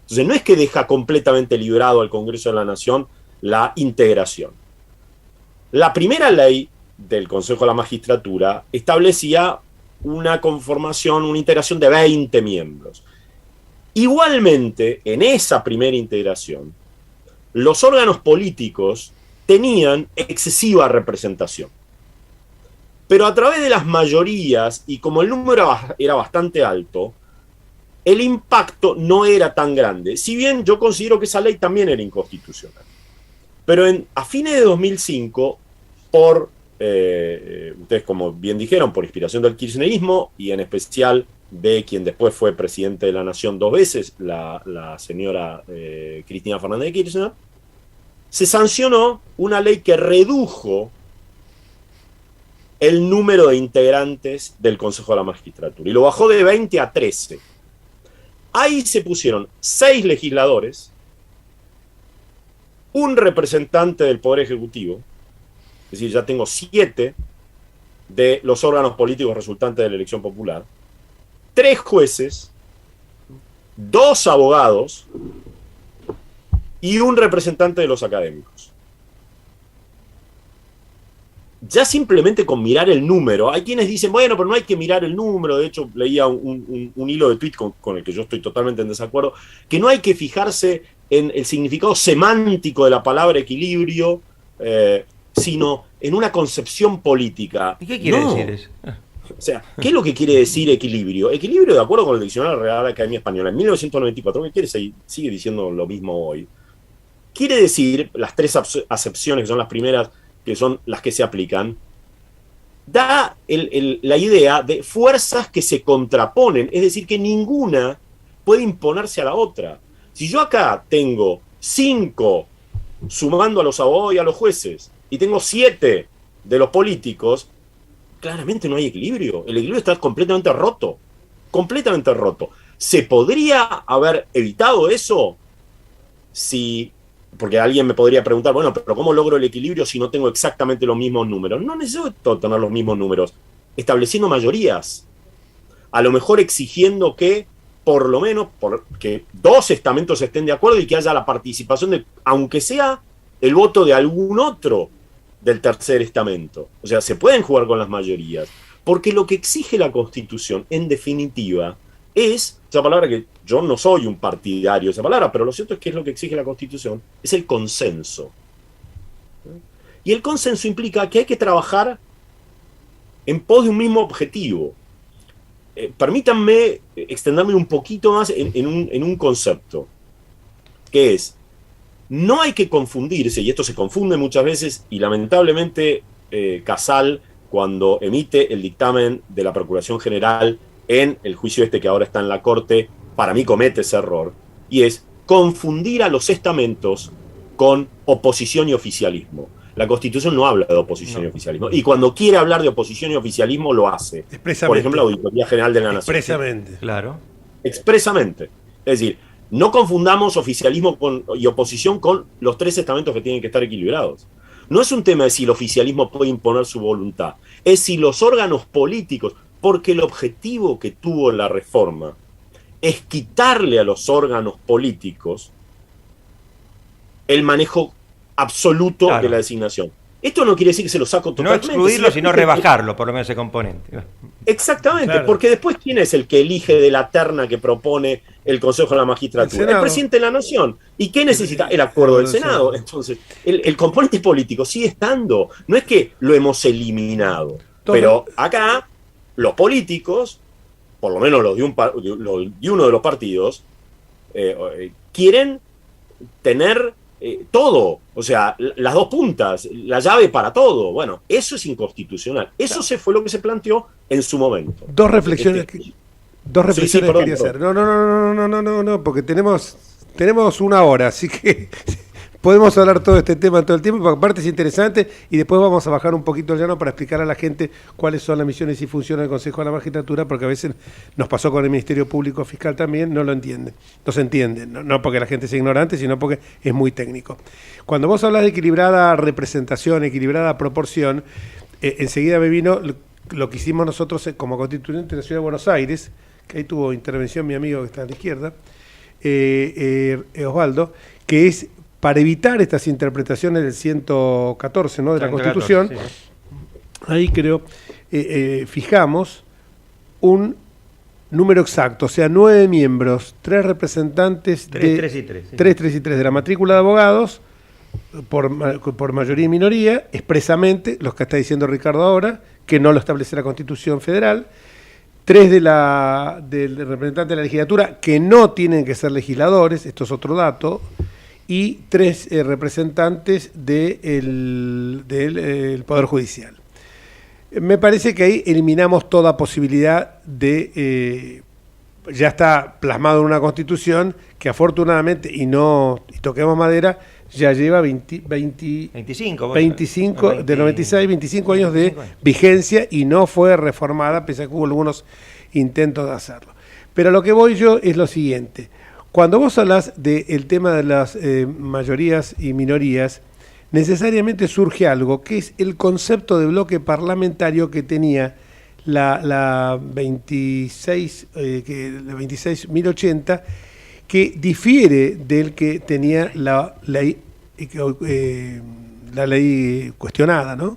Entonces no es que deja completamente librado al Congreso de la Nación la integración. La primera ley del Consejo de la Magistratura establecía una conformación, una integración de 20 miembros. Igualmente, en esa primera integración, los órganos políticos tenían excesiva representación. Pero a través de las mayorías, y como el número era bastante alto, el impacto no era tan grande. Si bien yo considero que esa ley también era inconstitucional. Pero a fines de 2005, ustedes como bien dijeron, por inspiración del kirchnerismo, y en especial de quien después fue presidente de la Nación 2 veces, la señora Cristina Fernández de Kirchner, se sancionó una ley que redujo el número de integrantes del Consejo de la Magistratura y lo bajó de 20 a 13. Ahí se pusieron 6 legisladores, un representante del Poder Ejecutivo, es decir, ya tengo 7 de los órganos políticos resultantes de la elección popular, 3 jueces, 2 abogados y un representante de los académicos. Ya simplemente con mirar el número, hay quienes dicen, bueno, pero no hay que mirar el número. De hecho, leía un hilo de tweet con el que yo estoy totalmente en desacuerdo, que no hay que fijarse en el significado semántico de la palabra equilibrio, sino en una concepción política. ¿Y qué quiere decir eso? O sea, ¿qué es lo que quiere decir equilibrio? Equilibrio, de acuerdo con el Diccionario de la Real Academia Española, en 1994, que sigue diciendo lo mismo hoy, quiere decir, las 3 acepciones, que son las primeras, que son las que se aplican, da la idea de fuerzas que se contraponen, es decir, que ninguna puede imponerse a la otra. Si yo acá tengo 5, sumando a los abogados y a los jueces, y tengo 7 de los políticos, claramente no hay equilibrio. El equilibrio está completamente roto. Completamente roto. ¿Se podría haber evitado eso? Porque alguien me podría preguntar, bueno, pero ¿cómo logro el equilibrio si no tengo exactamente los mismos números? No necesito tener los mismos números. Estableciendo mayorías. A lo mejor exigiendo que, por lo menos, que 2 estamentos estén de acuerdo y que haya la participación de, aunque sea el voto de algún otro del tercer estamento. O sea, se pueden jugar con las mayorías. Porque lo que exige la Constitución, en definitiva, es, esa palabra que yo no soy un partidario de esa palabra, pero lo cierto es que es lo que exige la Constitución, es el consenso. Y el consenso implica que hay que trabajar en pos de un mismo objetivo. Permítanme extenderme un poquito más en un concepto, que es, no hay que confundirse, y esto se confunde muchas veces, y lamentablemente Casal cuando emite el dictamen de la Procuración General en el juicio que ahora está en la Corte, para mí comete ese error, y es confundir a los estamentos con oposición y oficialismo. La Constitución no habla de oposición y oficialismo, y cuando quiere hablar de oposición y oficialismo lo hace. Por ejemplo, la Auditoría General de la Nación. Expresamente. Claro. Expresamente. Es decir, no confundamos oficialismo y oposición con los tres estamentos que tienen que estar equilibrados. No es un tema de si el oficialismo puede imponer su voluntad, es si los órganos políticos, porque el objetivo que tuvo la reforma es quitarle a los órganos políticos el manejo absoluto de la designación. Esto no quiere decir que se lo saco totalmente. No excluirlo, sino rebajarlo, por lo menos ese componente. Exactamente, claro. Porque después, ¿quién es el que elige de la terna que propone el Consejo de la Magistratura? El presidente de la Nación. ¿Y qué necesita? El acuerdo del Senado. Entonces, el componente político sigue estando. No es que lo hemos eliminado. Pero acá, los políticos, por lo menos los de uno de los partidos, quieren tener todo, o sea, las dos puntas, la llave para todo. Bueno, eso es inconstitucional. Eso fue lo que se planteó en su momento. Dos reflexiones quería hacer. No, porque tenemos una hora, así que podemos hablar todo este tema todo el tiempo, porque aparte es interesante, y después vamos a bajar un poquito el llano para explicar a la gente cuáles son las misiones y funciones del Consejo de la Magistratura, porque a veces nos pasó con el Ministerio Público Fiscal también, no lo entienden, no se entiende, no porque la gente sea ignorante, sino porque es muy técnico. Cuando vos hablas de equilibrada representación, equilibrada proporción, enseguida me vino lo que hicimos nosotros como constituyente de la Ciudad de Buenos Aires, que ahí tuvo intervención mi amigo que está a la izquierda, Osvaldo, que es para evitar estas interpretaciones del 114, ¿no?, de la Constitución. 114, sí. Ahí creo, fijamos un número exacto, o sea, 9 miembros, 3 representantes 3 y 3, sí. 3 y 3 de la matrícula de abogados, por mayoría y minoría, expresamente, los que está diciendo Ricardo ahora, que no lo establece la Constitución Federal, 3 del representante de la legislatura, que no tienen que ser legisladores, esto es otro dato, y 3 representantes del Poder Judicial. Me parece que ahí eliminamos toda posibilidad de... ya está plasmado en una Constitución que afortunadamente, y toquemos madera, ya lleva 25 del 96, 25 años de vigencia, y no fue reformada, pese a que hubo algunos intentos de hacerlo. Pero a lo que voy yo es lo siguiente. Cuando vos hablas del tema de las mayorías y minorías, necesariamente surge algo, que es el concepto de bloque parlamentario que tenía la 26.080, que difiere del que tenía la ley cuestionada, ¿no?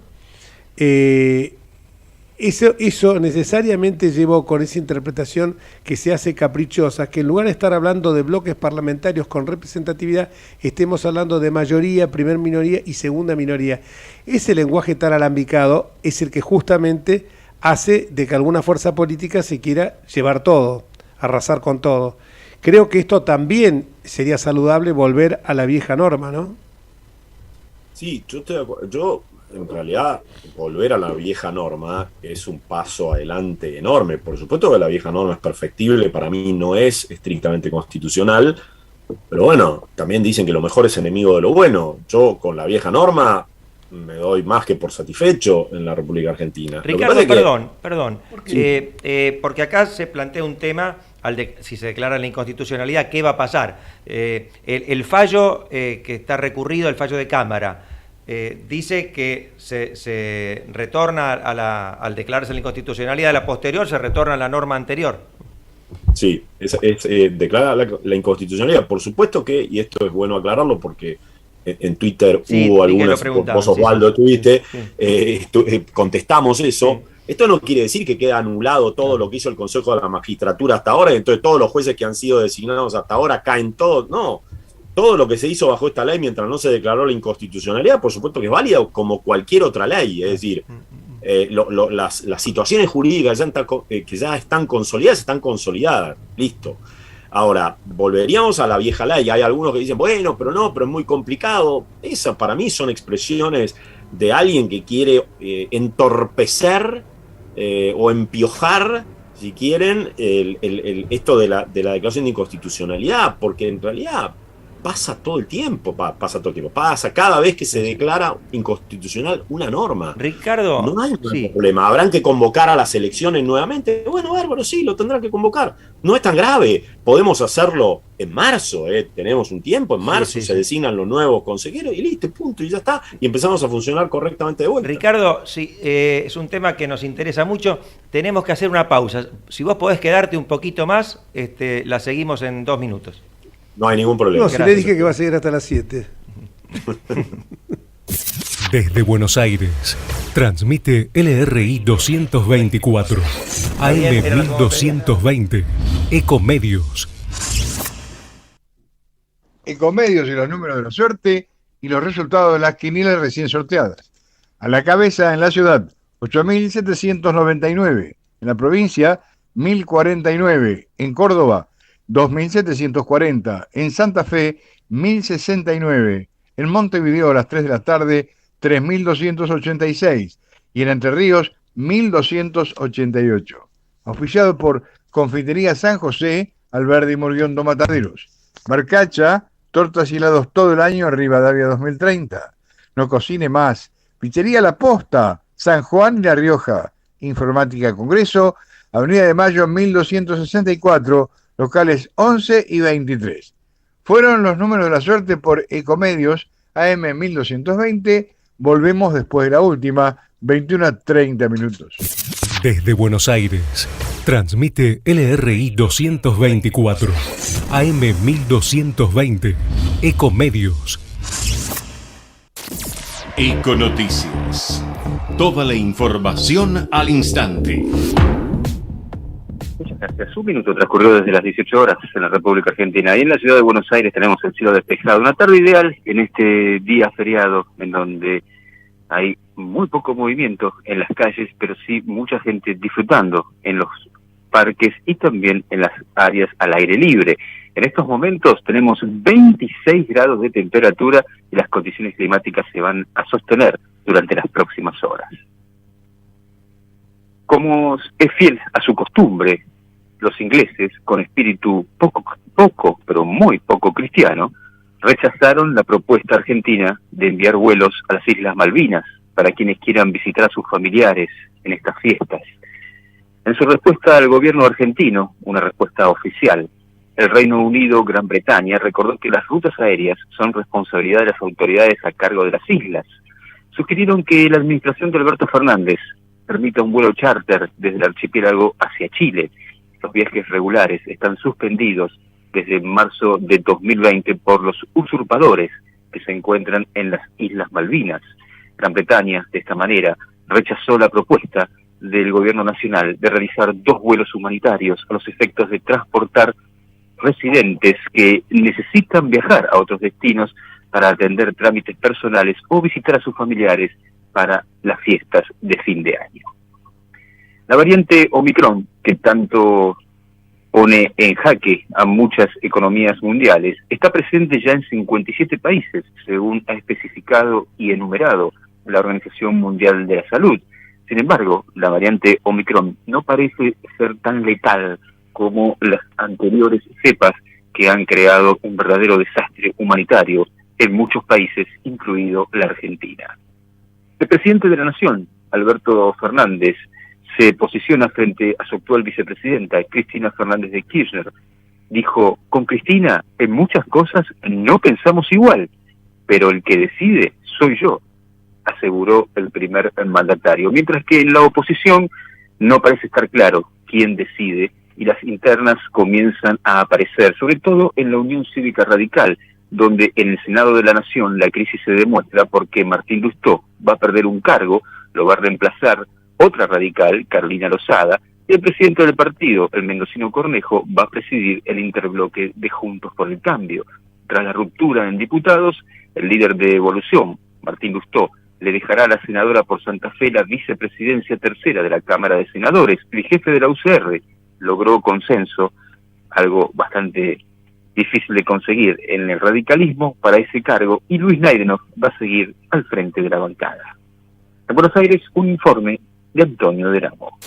Eso necesariamente llevó con esa interpretación que se hace caprichosa, que en lugar de estar hablando de bloques parlamentarios con representatividad, estemos hablando de mayoría, primer minoría y segunda minoría. Ese lenguaje tan alambicado es el que justamente hace de que alguna fuerza política se quiera llevar todo, arrasar con todo. Creo que esto también sería saludable, volver a la vieja norma, ¿no? Sí, yo estoy de acuerdo. En realidad, volver a la vieja norma es un paso adelante enorme. Por supuesto que la vieja norma es perfectible, para mí no es estrictamente constitucional, pero bueno, también dicen que lo mejor es enemigo de lo bueno. Yo con la vieja norma me doy más que por satisfecho en la República Argentina. Ricardo, perdón, porque acá se plantea un tema, si se declara la inconstitucionalidad, ¿qué va a pasar? El fallo que está recurrido, el fallo de Cámara, dice que se retorna al declararse la inconstitucionalidad de la posterior, se retorna a la norma anterior. Sí, declara la inconstitucionalidad. Por supuesto que, y esto es bueno aclararlo porque en Twitter hubo algunas, vos Osvaldo tuviste, contestamos eso. Sí. Esto no quiere decir que queda anulado todo lo que hizo el Consejo de la Magistratura hasta ahora, y entonces todos los jueces que han sido designados hasta ahora caen todos. No. Todo lo que se hizo bajo esta ley mientras no se declaró la inconstitucionalidad, por supuesto que es válida como cualquier otra ley. Es decir, las situaciones jurídicas que ya están consolidadas. Listo. Ahora, volveríamos a la vieja ley. Hay algunos que dicen, bueno, pero es muy complicado. Esas para mí son expresiones de alguien que quiere entorpecer o empiojar, si quieren, esto de la declaración de inconstitucionalidad, porque en realidad pasa todo el tiempo, pasa cada vez que se declara inconstitucional una norma. Ricardo, no hay problema, habrán que convocar a las elecciones nuevamente. Bueno, bárbaro, sí, lo tendrán que convocar. No es tan grave, podemos hacerlo en marzo, tenemos un tiempo, en marzo se designan los nuevos consejeros y listo, punto, y ya está, y empezamos a funcionar correctamente de vuelta. Ricardo, sí, es un tema que nos interesa mucho, tenemos que hacer una pausa. Si vos podés quedarte un poquito más, la seguimos en 2 minutos. No hay ningún problema. No, si le dije que va a seguir hasta las 7. Desde Buenos Aires, transmite LRI 224, AM 1220, Ecomedios. Ecomedios y los números de la suerte y los resultados de las quinielas recién sorteadas. A la cabeza en la ciudad, 8.799. En la provincia, 1.049. En Córdoba, 2.740. En Santa Fe, 1.069. En Montevideo a las 3 de la tarde, 3.286. Y en Entre Ríos, 1.288. Auspiciado por Confitería San José, Alberdi Morguiondo Mataderos. Marcacha, tortas y helados todo el año, Rivadavia 2030. No cocine más. Pizzería La Posta, San Juan y La Rioja. Informática Congreso, Avenida de Mayo 1264, locales 11 y 23. Fueron los números de la suerte por Ecomedios, AM 1220. Volvemos después de la última, 21:30 minutos. Desde Buenos Aires, transmite LRI 224, AM 1220, Ecomedios. Econoticias. Toda la información al instante. Muchas gracias. Un minuto transcurrió desde las 18 horas en la República Argentina. Y en la ciudad de Buenos Aires tenemos el cielo despejado. Una tarde ideal en este día feriado, en donde hay muy poco movimiento en las calles, pero sí mucha gente disfrutando en los parques y también en las áreas al aire libre. En estos momentos tenemos 26 grados de temperatura y las condiciones climáticas se van a sostener durante las próximas horas. Como es fiel a su costumbre, los ingleses, con espíritu poco, pero muy poco cristiano, rechazaron la propuesta argentina de enviar vuelos a las Islas Malvinas para quienes quieran visitar a sus familiares en estas fiestas. En su respuesta al gobierno argentino, una respuesta oficial, el Reino Unido, Gran Bretaña, recordó que las rutas aéreas son responsabilidad de las autoridades a cargo de las islas. Sugirieron que la administración de Alberto Fernández permita un vuelo charter desde el archipiélago hacia Chile. Los viajes regulares están suspendidos desde marzo de 2020 por los usurpadores que se encuentran en las Islas Malvinas. Gran Bretaña, de esta manera, rechazó la propuesta del gobierno nacional de realizar 2 vuelos humanitarios a los efectos de transportar residentes que necesitan viajar a otros destinos para atender trámites personales o visitar a sus familiares para las fiestas de fin de año. La variante Omicron, que tanto pone en jaque a muchas economías mundiales, está presente ya en 57 países, según ha especificado y enumerado la Organización Mundial de la Salud. Sin embargo, la variante Omicron no parece ser tan letal como las anteriores cepas que han creado un verdadero desastre humanitario en muchos países, incluido la Argentina. El presidente de la Nación, Alberto Fernández, se posiciona frente a su actual vicepresidenta, Cristina Fernández de Kirchner. Dijo: con Cristina en muchas cosas no pensamos igual, pero el que decide soy yo, aseguró el primer mandatario. Mientras que en la oposición no parece estar claro quién decide y las internas comienzan a aparecer, sobre todo en la Unión Cívica Radical, donde en el Senado de la Nación la crisis se demuestra porque Martín Lustó va a perder un cargo, lo va a reemplazar otra radical, Carolina Lozada, y el presidente del partido, el mendocino Cornejo, va a presidir el interbloque de Juntos por el Cambio. Tras la ruptura en diputados, el líder de Evolución, Martín Lustó, le dejará a la senadora por Santa Fe la vicepresidencia tercera de la Cámara de Senadores. El jefe de la UCR logró consenso, algo bastante difícil de conseguir en el radicalismo, para ese cargo, y Luis Naidenov va a seguir al frente de la bancada. En Buenos Aires, un informe de Antonio Deramo.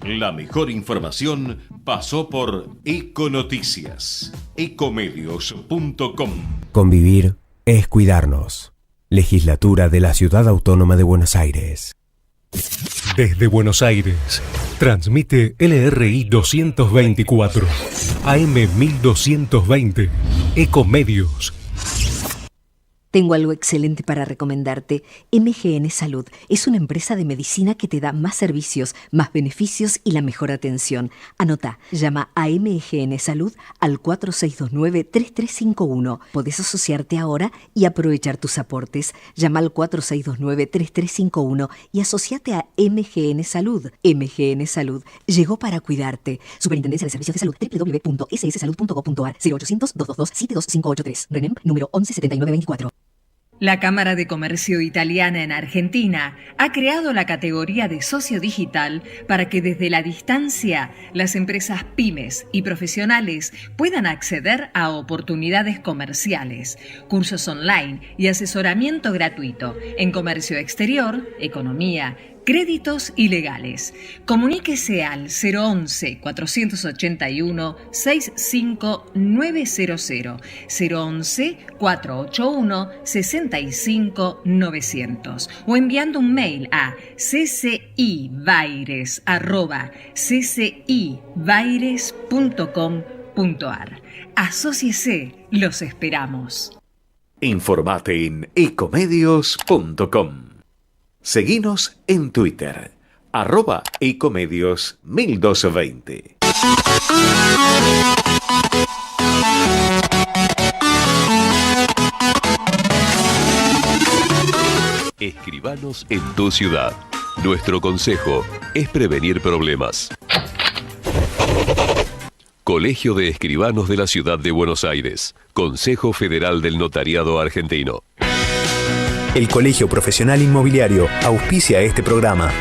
La mejor información pasó por Econoticias, ecomedios.com. Convivir es cuidarnos. Legislatura de la Ciudad Autónoma de Buenos Aires. Desde Buenos Aires, transmite LRI 224, AM 1220, Ecomedios. Tengo algo excelente para recomendarte. MGN Salud es una empresa de medicina que te da más servicios, más beneficios y la mejor atención. Anota, llama a MGN Salud al 4629-3351. Podés asociarte ahora y aprovechar tus aportes. Llama al 4629-3351 y asociate a MGN Salud. MGN Salud llegó para cuidarte. Superintendencia de Servicios de Salud, www.sssalud.gov.ar, 0800-222-72583. RENEM número 117924. La Cámara de Comercio Italiana en Argentina ha creado la categoría de socio digital para que desde la distancia las empresas pymes y profesionales puedan acceder a oportunidades comerciales, cursos online y asesoramiento gratuito en comercio exterior, economía, créditos y legales. Comuníquese al 011-481-65900, 011-481-65900 o enviando un mail a ccibaires@ccibaires.com.ar. Asóciese, los esperamos. Informate en ecomedios.com. Seguinos en Twitter, @ecomedios1220. Escribanos en tu ciudad. Nuestro consejo es prevenir problemas. Colegio de Escribanos de la Ciudad de Buenos Aires. Consejo Federal del Notariado Argentino. El Colegio Profesional Inmobiliario auspicia este programa.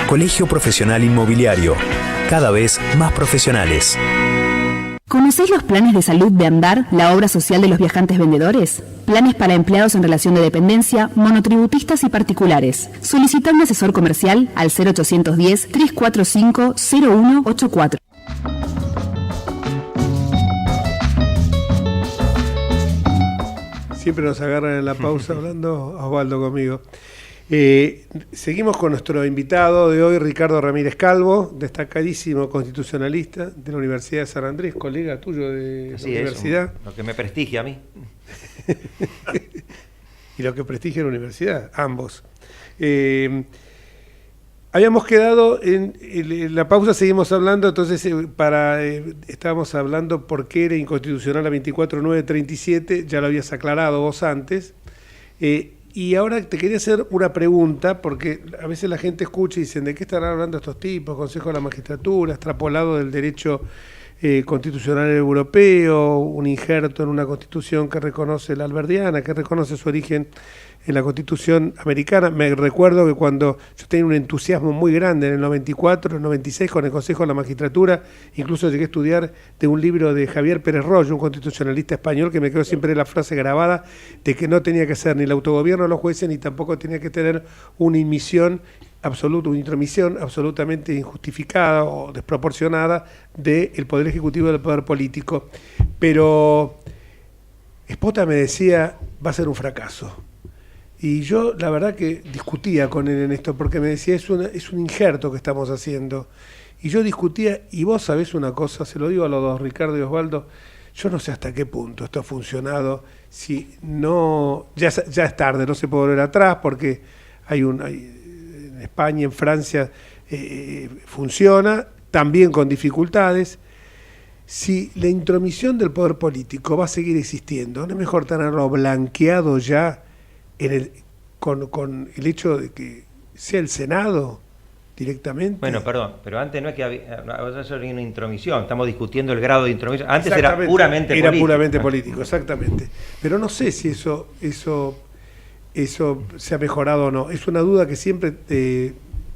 Colegio Profesional Inmobiliario, cada vez más profesionales. ¿Conocéis los planes de salud de Andar, la obra social de los viajantes vendedores? Planes para empleados en relación de dependencia, monotributistas y particulares. Solicita un asesor comercial al 0810-345-0184. Siempre nos agarran en la pausa hablando Osvaldo conmigo. Seguimos con nuestro invitado de hoy, Ricardo Ramírez Calvo, destacadísimo constitucionalista de la Universidad de San Andrés, colega tuyo de la universidad. Lo que me prestigia a mí. Y lo que prestigia la universidad, ambos. Habíamos quedado en la pausa, seguimos hablando, entonces estábamos hablando por qué era inconstitucional la 24.937, ya lo habías aclarado vos antes, y ahora te quería hacer una pregunta, porque a veces la gente escucha y dicen, ¿de qué estarán hablando estos tipos? Consejo de la Magistratura, extrapolado del derecho constitucional europeo, un injerto en una constitución que reconoce la alberdiana, que reconoce su origen en la Constitución americana. Me recuerdo que cuando yo tenía un entusiasmo muy grande en el 94, el 96 con el Consejo de la Magistratura, incluso llegué a estudiar de un libro de Javier Pérez Royo, un constitucionalista español, que me quedó siempre la frase grabada de que no tenía que ser ni el autogobierno de los jueces ni tampoco tenía que tener una intromisión absolutamente injustificada o desproporcionada del Poder Ejecutivo y del Poder Político. Pero Espota me decía, va a ser un fracaso. Y yo la verdad que discutía con él en esto, porque me decía, es un injerto que estamos haciendo. Y yo discutía, y vos sabés una cosa, se lo digo a los dos, Ricardo y Osvaldo, yo no sé hasta qué punto esto ha funcionado, si no, ya es tarde, no se puede volver atrás, porque en España, en Francia, funciona, también con dificultades. Si la intromisión del poder político va a seguir existiendo, ¿no es mejor tenerlo blanqueado ya con el hecho de que sea el Senado directamente? Bueno, perdón, pero antes no es que había una intromisión, estamos discutiendo el grado de intromisión. Antes era puramente político. Era puramente político, exactamente. Pero no sé si eso se ha mejorado o no. Es una duda que siempre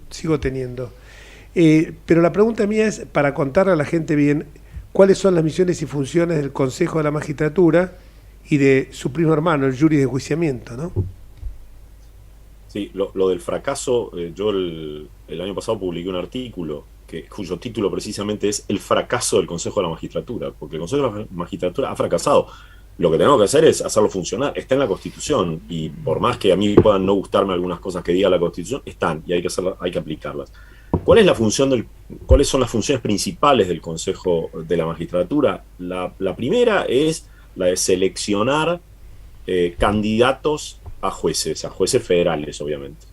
sigo teniendo. Pero la pregunta mía es, para contarle a la gente bien, ¿cuáles son las misiones y funciones del Consejo de la Magistratura y de su primo hermano, el jury de enjuiciamiento, ¿no? Sí, lo del fracaso, yo el año pasado publiqué un artículo cuyo título precisamente es El fracaso del Consejo de la Magistratura, porque el Consejo de la Magistratura ha fracasado. Lo que tenemos que hacer es hacerlo funcionar. Está en la Constitución, y por más que a mí puedan no gustarme algunas cosas que diga la Constitución, están y hay que aplicarlas. ¿Cuáles son las funciones principales del Consejo de la Magistratura? La primera es la de seleccionar candidatos a jueces federales, obviamente.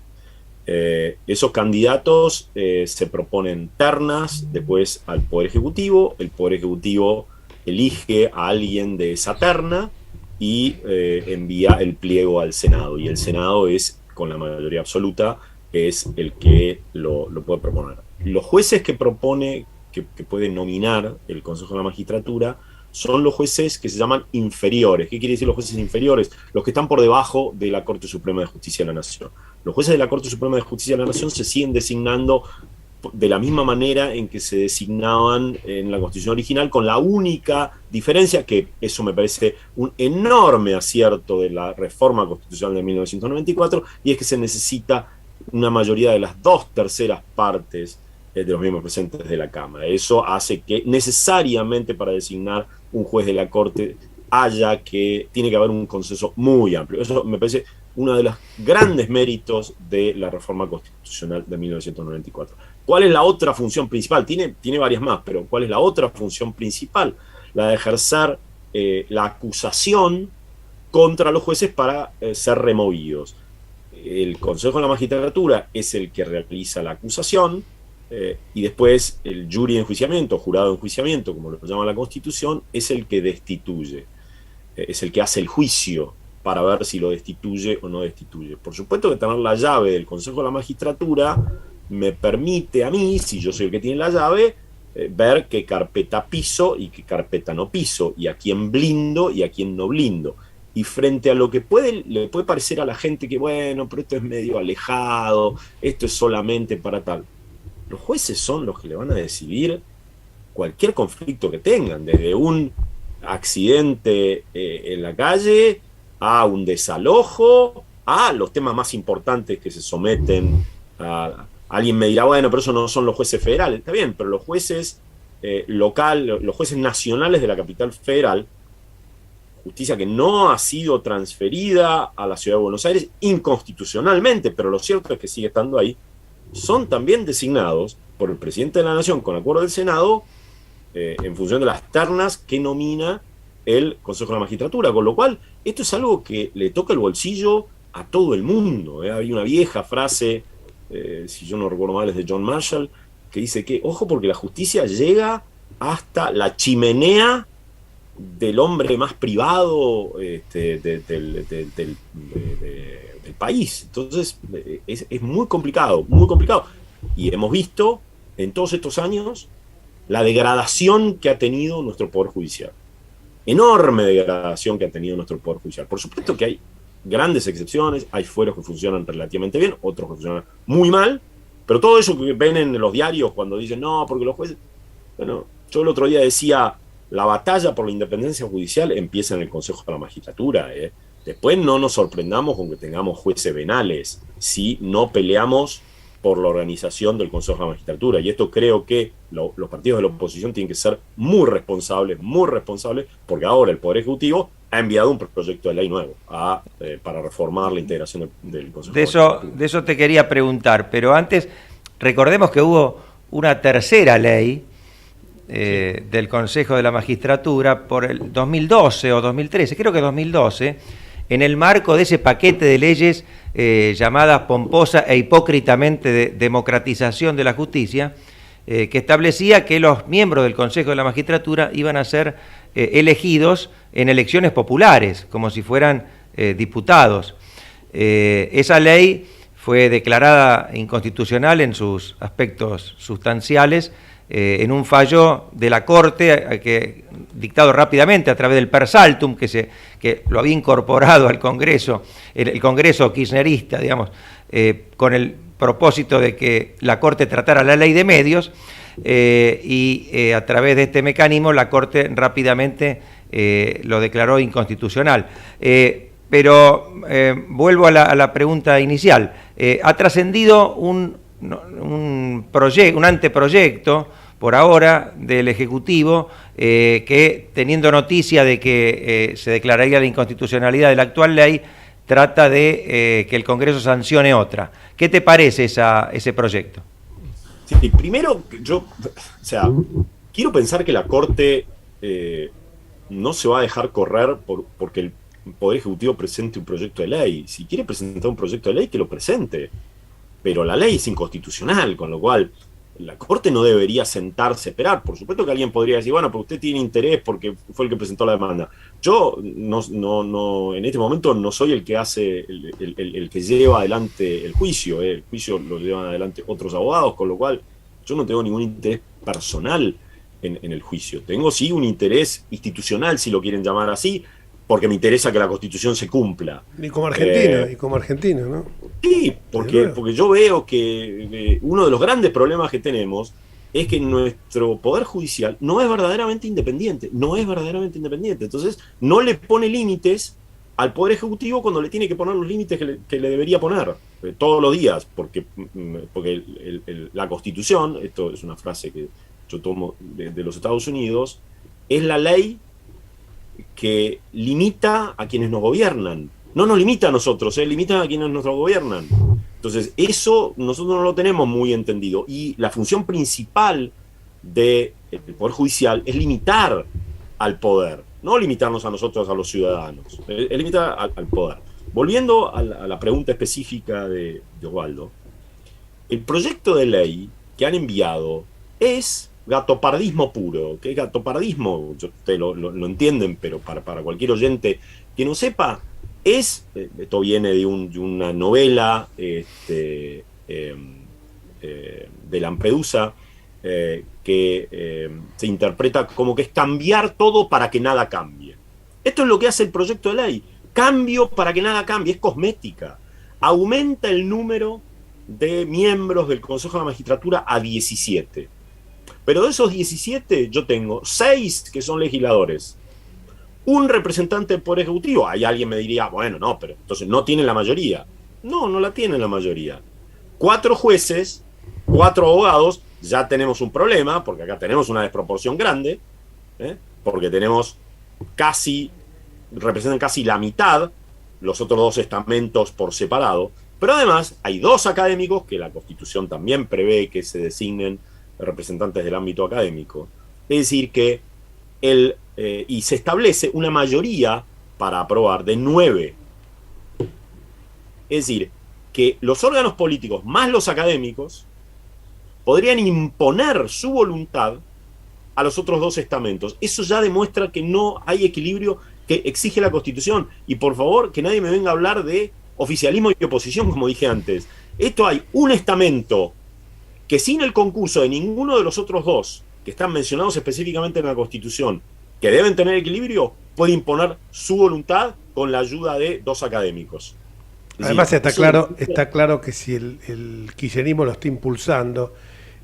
Esos candidatos se proponen ternas después al Poder Ejecutivo. El Poder Ejecutivo elige a alguien de esa terna y envía el pliego al Senado. Y el Senado es, con la mayoría absoluta, es el que lo puede proponer. Los jueces que puede nominar el Consejo de la Magistratura son los jueces que se llaman inferiores. ¿Qué quiere decir los jueces inferiores? Los que están por debajo de la Corte Suprema de Justicia de la Nación. Los jueces de la Corte Suprema de Justicia de la Nación se siguen designando de la misma manera en que se designaban en la Constitución original, con la única diferencia, que eso me parece un enorme acierto de la reforma constitucional de 1994, y es que se necesita una mayoría de las 2/3 partes de los miembros presentes de la Cámara. Eso hace que necesariamente para designar un juez de la Corte tiene que haber un consenso muy amplio. Eso me parece uno de los grandes méritos de la reforma constitucional de 1994. ¿Cuál es la otra función principal? Tiene varias más, pero ¿cuál es la otra función principal? La de ejercer la acusación contra los jueces para ser removidos. El Consejo de la Magistratura es el que realiza la acusación, y después el jury de enjuiciamiento, jurado de enjuiciamiento, como lo llama la Constitución, es el que destituye, es el que hace el juicio para ver si lo destituye o no destituye. Por supuesto que tener la llave del Consejo de la Magistratura me permite a mí, si yo soy el que tiene la llave, ver qué carpeta piso y qué carpeta no piso, y a quién blindo y a quién no blindo. Y frente a lo que le puede parecer a la gente que, bueno, pero esto es medio alejado, esto es solamente para tal. Los jueces son los que le van a decidir cualquier conflicto que tengan, desde un accidente en la calle, a un desalojo, a los temas más importantes que se someten a... Alguien me dirá, bueno, pero eso no son los jueces federales. Está bien, pero los jueces los jueces nacionales de la capital federal, justicia que no ha sido transferida a la ciudad de Buenos Aires inconstitucionalmente, pero lo cierto es que sigue estando ahí, son también designados por el presidente de la Nación con acuerdo del Senado en función de las ternas que nomina el Consejo de la Magistratura, con lo cual esto es algo que le toca el bolsillo a todo el mundo. Hay una vieja frase, si yo no recuerdo mal, es de John Marshall, que dice que, ojo, porque la justicia llega hasta la chimenea del hombre más privado del país. Entonces es muy complicado, muy complicado. Y hemos visto en todos estos años la degradación que ha tenido nuestro Poder Judicial. Enorme degradación que ha tenido nuestro Poder Judicial. Por supuesto que hay grandes excepciones, hay fueros que funcionan relativamente bien, otros que funcionan muy mal, pero todo eso que ven en los diarios cuando dicen, no, porque los jueces... Bueno, yo el otro día decía, la batalla por la independencia judicial empieza en el Consejo de la Magistratura. Después no nos sorprendamos con que tengamos jueces venales si no peleamos por la organización del Consejo de la Magistratura. Y esto creo que los partidos de la oposición tienen que ser muy responsables, porque ahora el Poder Ejecutivo ha enviado un proyecto de ley nuevo para reformar la integración del Consejo de la Magistratura. De eso te quería preguntar, pero antes recordemos que hubo una tercera ley del Consejo de la Magistratura por el 2012 o 2013, creo que 2012, en el marco de ese paquete de leyes llamadas pomposa e hipócritamente de democratización de la justicia, que establecía que los miembros del Consejo de la Magistratura iban a ser elegidos en elecciones populares, como si fueran diputados. Esa ley fue declarada inconstitucional en sus aspectos sustanciales en un fallo de la Corte que dictado rápidamente a través del per saltum, que lo había incorporado al Congreso, el Congreso kirchnerista, digamos, con el propósito de que la Corte tratara la ley de medios, y a través de este mecanismo la Corte rápidamente lo declaró inconstitucional. Pero vuelvo a la pregunta inicial. Ha trascendido un anteproyecto, por ahora, del Ejecutivo, que, teniendo noticia de que se declararía la inconstitucionalidad de la actual ley, trata de que el Congreso sancione otra. ¿Qué te parece ese proyecto? Sí, primero, quiero pensar que la Corte no se va a dejar correr porque el Poder Ejecutivo presente un proyecto de ley. Si quiere presentar un proyecto de ley, que lo presente. Pero la ley es inconstitucional, con lo cual la Corte no debería sentarse a esperar. Por supuesto que alguien podría decir, bueno, pero usted tiene interés porque fue el que presentó la demanda. Yo no en este momento no soy el que hace, el que lleva adelante el juicio. El juicio lo llevan adelante otros abogados, con lo cual yo no tengo ningún interés personal en el juicio. Tengo sí un interés institucional, si lo quieren llamar así, porque me interesa que la Constitución se cumpla. Y como argentino, ¿no? Sí, porque yo veo que uno de los grandes problemas que tenemos es que nuestro Poder Judicial no es verdaderamente independiente. Entonces, no le pone límites al Poder Ejecutivo cuando le tiene que poner los límites que le debería poner todos los días, porque la Constitución, esto es una frase que yo tomo de los Estados Unidos, es la ley que limita a quienes nos gobiernan. No nos limita a nosotros, limita a quienes nos gobiernan. Entonces, eso nosotros no lo tenemos muy entendido. Y la función principal del Poder Judicial es limitar al poder, no limitarnos a nosotros, a los ciudadanos, es limitar al poder. Volviendo a la pregunta específica de Osvaldo, el proyecto de ley que han enviado es gatopardismo puro. ¿Qué es gatopardismo? Ustedes lo entienden, pero para cualquier oyente que no sepa, esto viene de una novela de Lampedusa, que se interpreta como que es cambiar todo para que nada cambie. Esto es lo que hace el proyecto de ley. Cambio para que nada cambie, es cosmética. Aumenta el número de miembros del Consejo de la Magistratura a 17. Pero de esos 17 yo tengo 6 que son legisladores. Un representante del Poder Ejecutivo. Ahí alguien me diría, bueno, no, pero entonces no tienen la mayoría. No la tienen la mayoría. 4 jueces, 4 abogados, ya tenemos un problema, porque acá tenemos una desproporción grande, porque representan casi la mitad, los otros 2 estamentos por separado, pero además hay 2 académicos, que la Constitución también prevé que se designen representantes del ámbito académico. Es decir, que y se establece una mayoría para aprobar de 9. Es decir, que los órganos políticos más los académicos podrían imponer su voluntad a los otros 2 estamentos. Eso ya demuestra que no hay equilibrio que exige la Constitución. Y por favor, que nadie me venga a hablar de oficialismo y oposición, como dije antes. Esto hay un estamento que sin el concurso de ninguno de los otros 2, que están mencionados específicamente en la Constitución, que deben tener equilibrio, puede imponer su voluntad con la ayuda de 2 académicos. Además está claro que si el kirchnerismo lo está impulsando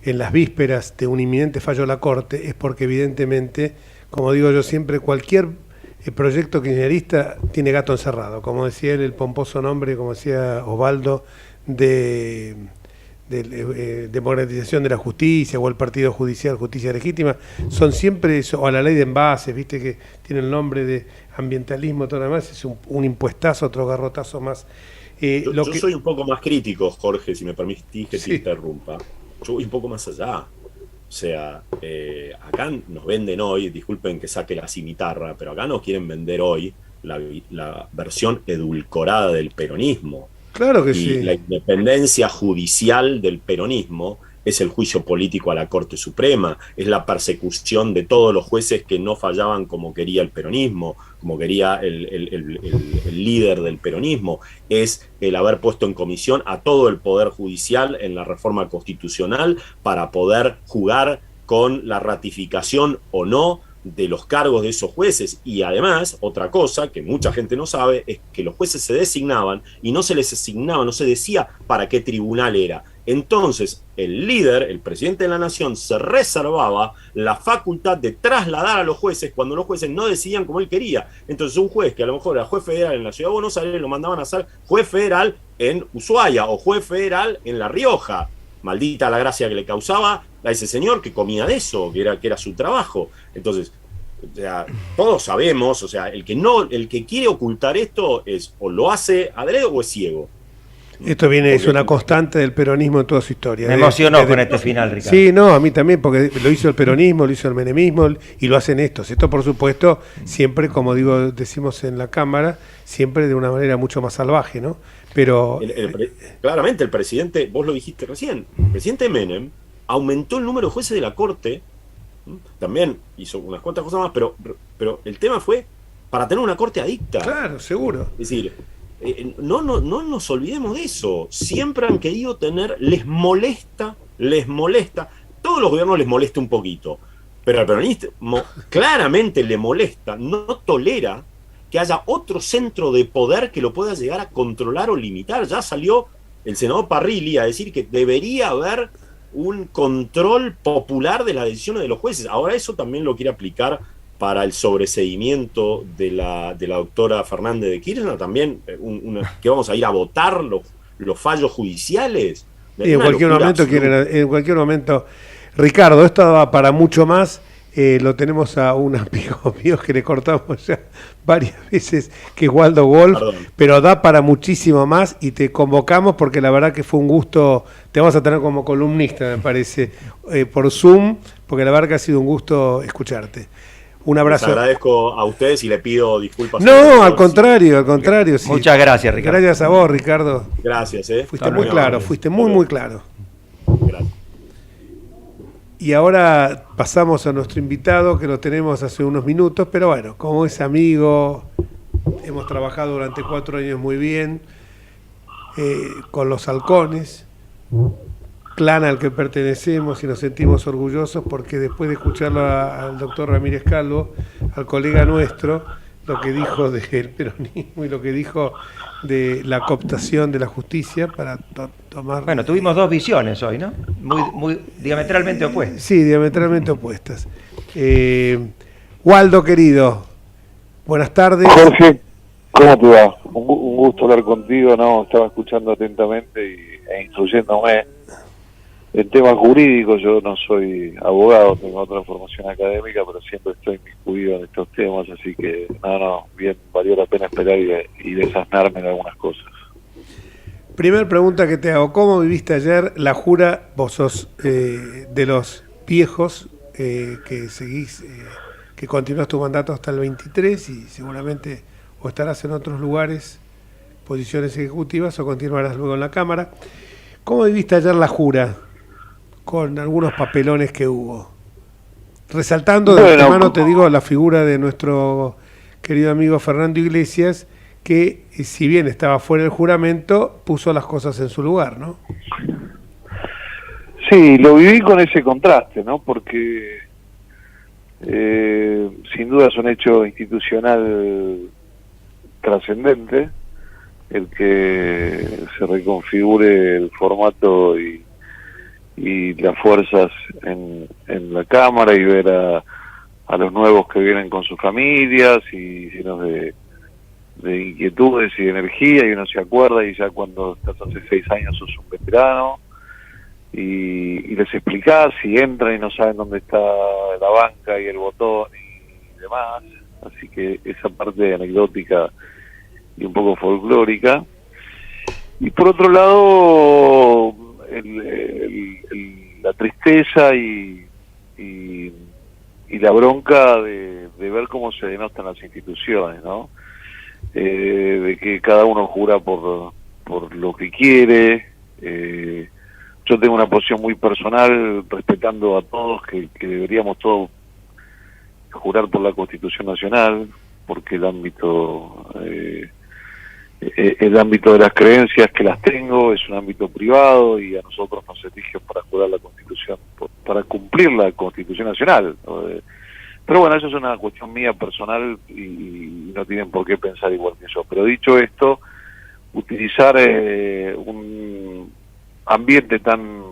en las vísperas de un inminente fallo de la Corte, es porque evidentemente, como digo yo siempre, cualquier proyecto kirchnerista tiene gato encerrado, como decía él, el pomposo nombre, como decía Osvaldo, de democratización de la justicia, o el partido judicial, justicia legítima, son siempre eso, o a la ley de envases, viste que tiene el nombre de ambientalismo, todo lo demás, es un impuestazo, otro garrotazo más. Yo soy un poco más crítico, Jorge, si me permitís que te interrumpa. Yo voy un poco más allá. O sea, acá nos venden hoy, disculpen que saque la cimitarra, pero acá nos quieren vender hoy la versión edulcorada del peronismo. Claro que y sí. La independencia judicial del peronismo es el juicio político a la Corte Suprema, es la persecución de todos los jueces que no fallaban como quería el peronismo, como quería el líder del peronismo, es el haber puesto en comisión a todo el Poder Judicial en la reforma constitucional para poder jugar con la ratificación o no de los cargos de esos jueces. Y además, otra cosa que mucha gente no sabe, es que los jueces se designaban y no se les asignaba, no se decía para qué tribunal era. Entonces, el líder, el presidente de la nación, se reservaba la facultad de trasladar a los jueces cuando los jueces no decidían como él quería. Entonces, un juez que a lo mejor era juez federal en la ciudad de Buenos Aires, lo mandaban a ser juez federal en Ushuaia o juez federal en La Rioja. Maldita la gracia que le causaba a ese señor que comía de eso, que era su trabajo. Entonces, o sea, todos sabemos, o sea, el que quiere ocultar esto es o lo hace adrede o es ciego. Esto es una constante del peronismo en toda su historia. Me emocionó con este final, Ricardo. Sí, no, a mí también, porque lo hizo el peronismo, lo hizo el menemismo y lo hacen estos. Esto, por supuesto, siempre, como decimos en la Cámara, siempre de una manera mucho más salvaje, ¿no? Pero claramente el presidente, vos lo dijiste recién, el presidente Menem aumentó el número de jueces de la Corte, también hizo unas cuantas cosas más, pero el tema fue para tener una Corte adicta. Claro, seguro. Es decir, no nos olvidemos de eso. Siempre han querido tener, les molesta, todos los gobiernos les molesta un poquito, pero al peronismo claramente le molesta, no tolera que haya otro centro de poder que lo pueda llegar a controlar o limitar. Ya salió el senador Parrilli a decir que debería haber un control popular de las decisiones de los jueces. Ahora eso también lo quiere aplicar para el sobreseimiento de la doctora Fernández de Kirchner, también que vamos a ir a votar los fallos judiciales. Y en cualquier momento, Ricardo, esto va para mucho más. Lo tenemos a un amigo mío que le cortamos ya varias veces, que es Waldo Wolf, pero da para muchísimo más y te convocamos porque la verdad que fue un gusto. Te vamos a tener como columnista, me parece, por Zoom, porque la verdad que ha sido un gusto escucharte. Un abrazo. Les agradezco a ustedes y le pido disculpas. No, al contrario. Sí. Muchas gracias, Ricardo. Gracias a vos, Ricardo. Gracias. Fuiste muy claro, fuiste muy claro. Gracias. Y ahora pasamos a nuestro invitado, que lo tenemos hace unos minutos, pero bueno, como es amigo, hemos trabajado durante 4 años muy bien, con los Halcones, clan al que pertenecemos y nos sentimos orgullosos porque después de escucharlo al doctor Ramírez Calvo, al colega nuestro, lo que dijo del peronismo y lo que dijo de la cooptación de la justicia para tomar... Bueno, tuvimos 2 visiones hoy, ¿no? Muy diametralmente opuestas. Sí, diametralmente opuestas. Waldo, querido, buenas tardes. Jorge, ¿cómo te va? Un gusto hablar contigo, ¿no? Estaba escuchando atentamente e instruyéndome. En temas jurídicos, yo no soy abogado, tengo otra formación académica, pero siempre estoy inmiscuido en estos temas, así que bien, valió la pena esperar y desasnarme en algunas cosas. Primer pregunta que te hago, ¿cómo viviste ayer la jura? Vos sos de los viejos que seguís, que continúas tu mandato hasta el 23 y seguramente o estarás en otros lugares, posiciones ejecutivas, o continuarás luego en la Cámara. ¿Cómo viviste ayer la jura? Con algunos papelones que hubo. Resaltando de antemano, te digo, la figura de nuestro querido amigo Fernando Iglesias, que si bien estaba fuera del juramento, puso las cosas en su lugar, ¿no? Sí, lo viví con ese contraste, ¿no? Porque sin duda es un hecho institucional trascendente el que se reconfigure el formato y las fuerzas en la Cámara y ver a los nuevos que vienen con sus familias y llenos de inquietudes y de energía, y uno se acuerda y ya cuando estás hace 6 años sos un veterano y les explicás y entran y no saben dónde está la banca y el botón y demás, así que esa parte anecdótica y un poco folclórica. Y por otro lado, la tristeza y la bronca de ver cómo se denostan las instituciones, ¿no? De que cada uno jura por lo que quiere. Yo tengo una posición muy personal, respetando a todos, que deberíamos todos jurar por la Constitución Nacional, porque el ámbito de las creencias, que las tengo, es un ámbito privado y a nosotros nos eligen para jurar la Constitución, para cumplir la Constitución Nacional, ¿no? Pero bueno, eso es una cuestión mía personal y no tienen por qué pensar igual que yo. Pero dicho esto, utilizar un ambiente tan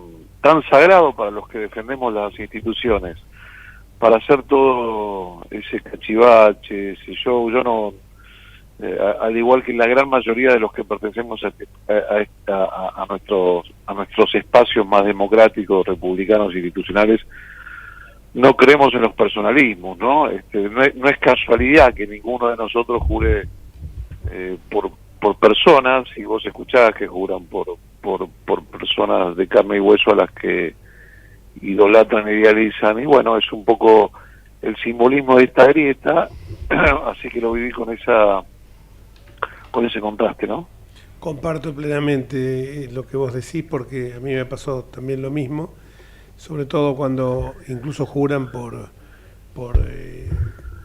sagrado para los que defendemos las instituciones, para hacer todo ese cachivache, ese show, yo no, al igual que la gran mayoría de los que pertenecemos a nuestros espacios más democráticos, republicanos, institucionales, no creemos en los personalismos, ¿no? No es casualidad que ninguno de nosotros jure por personas, y vos escuchás que juran por personas de carne y hueso a las que idolatran e idealizan, y bueno, es un poco el simbolismo de esta grieta, así que lo viví con ese contraste, ¿no? Comparto plenamente lo que vos decís, porque a mí me pasó también lo mismo, sobre todo cuando incluso juran por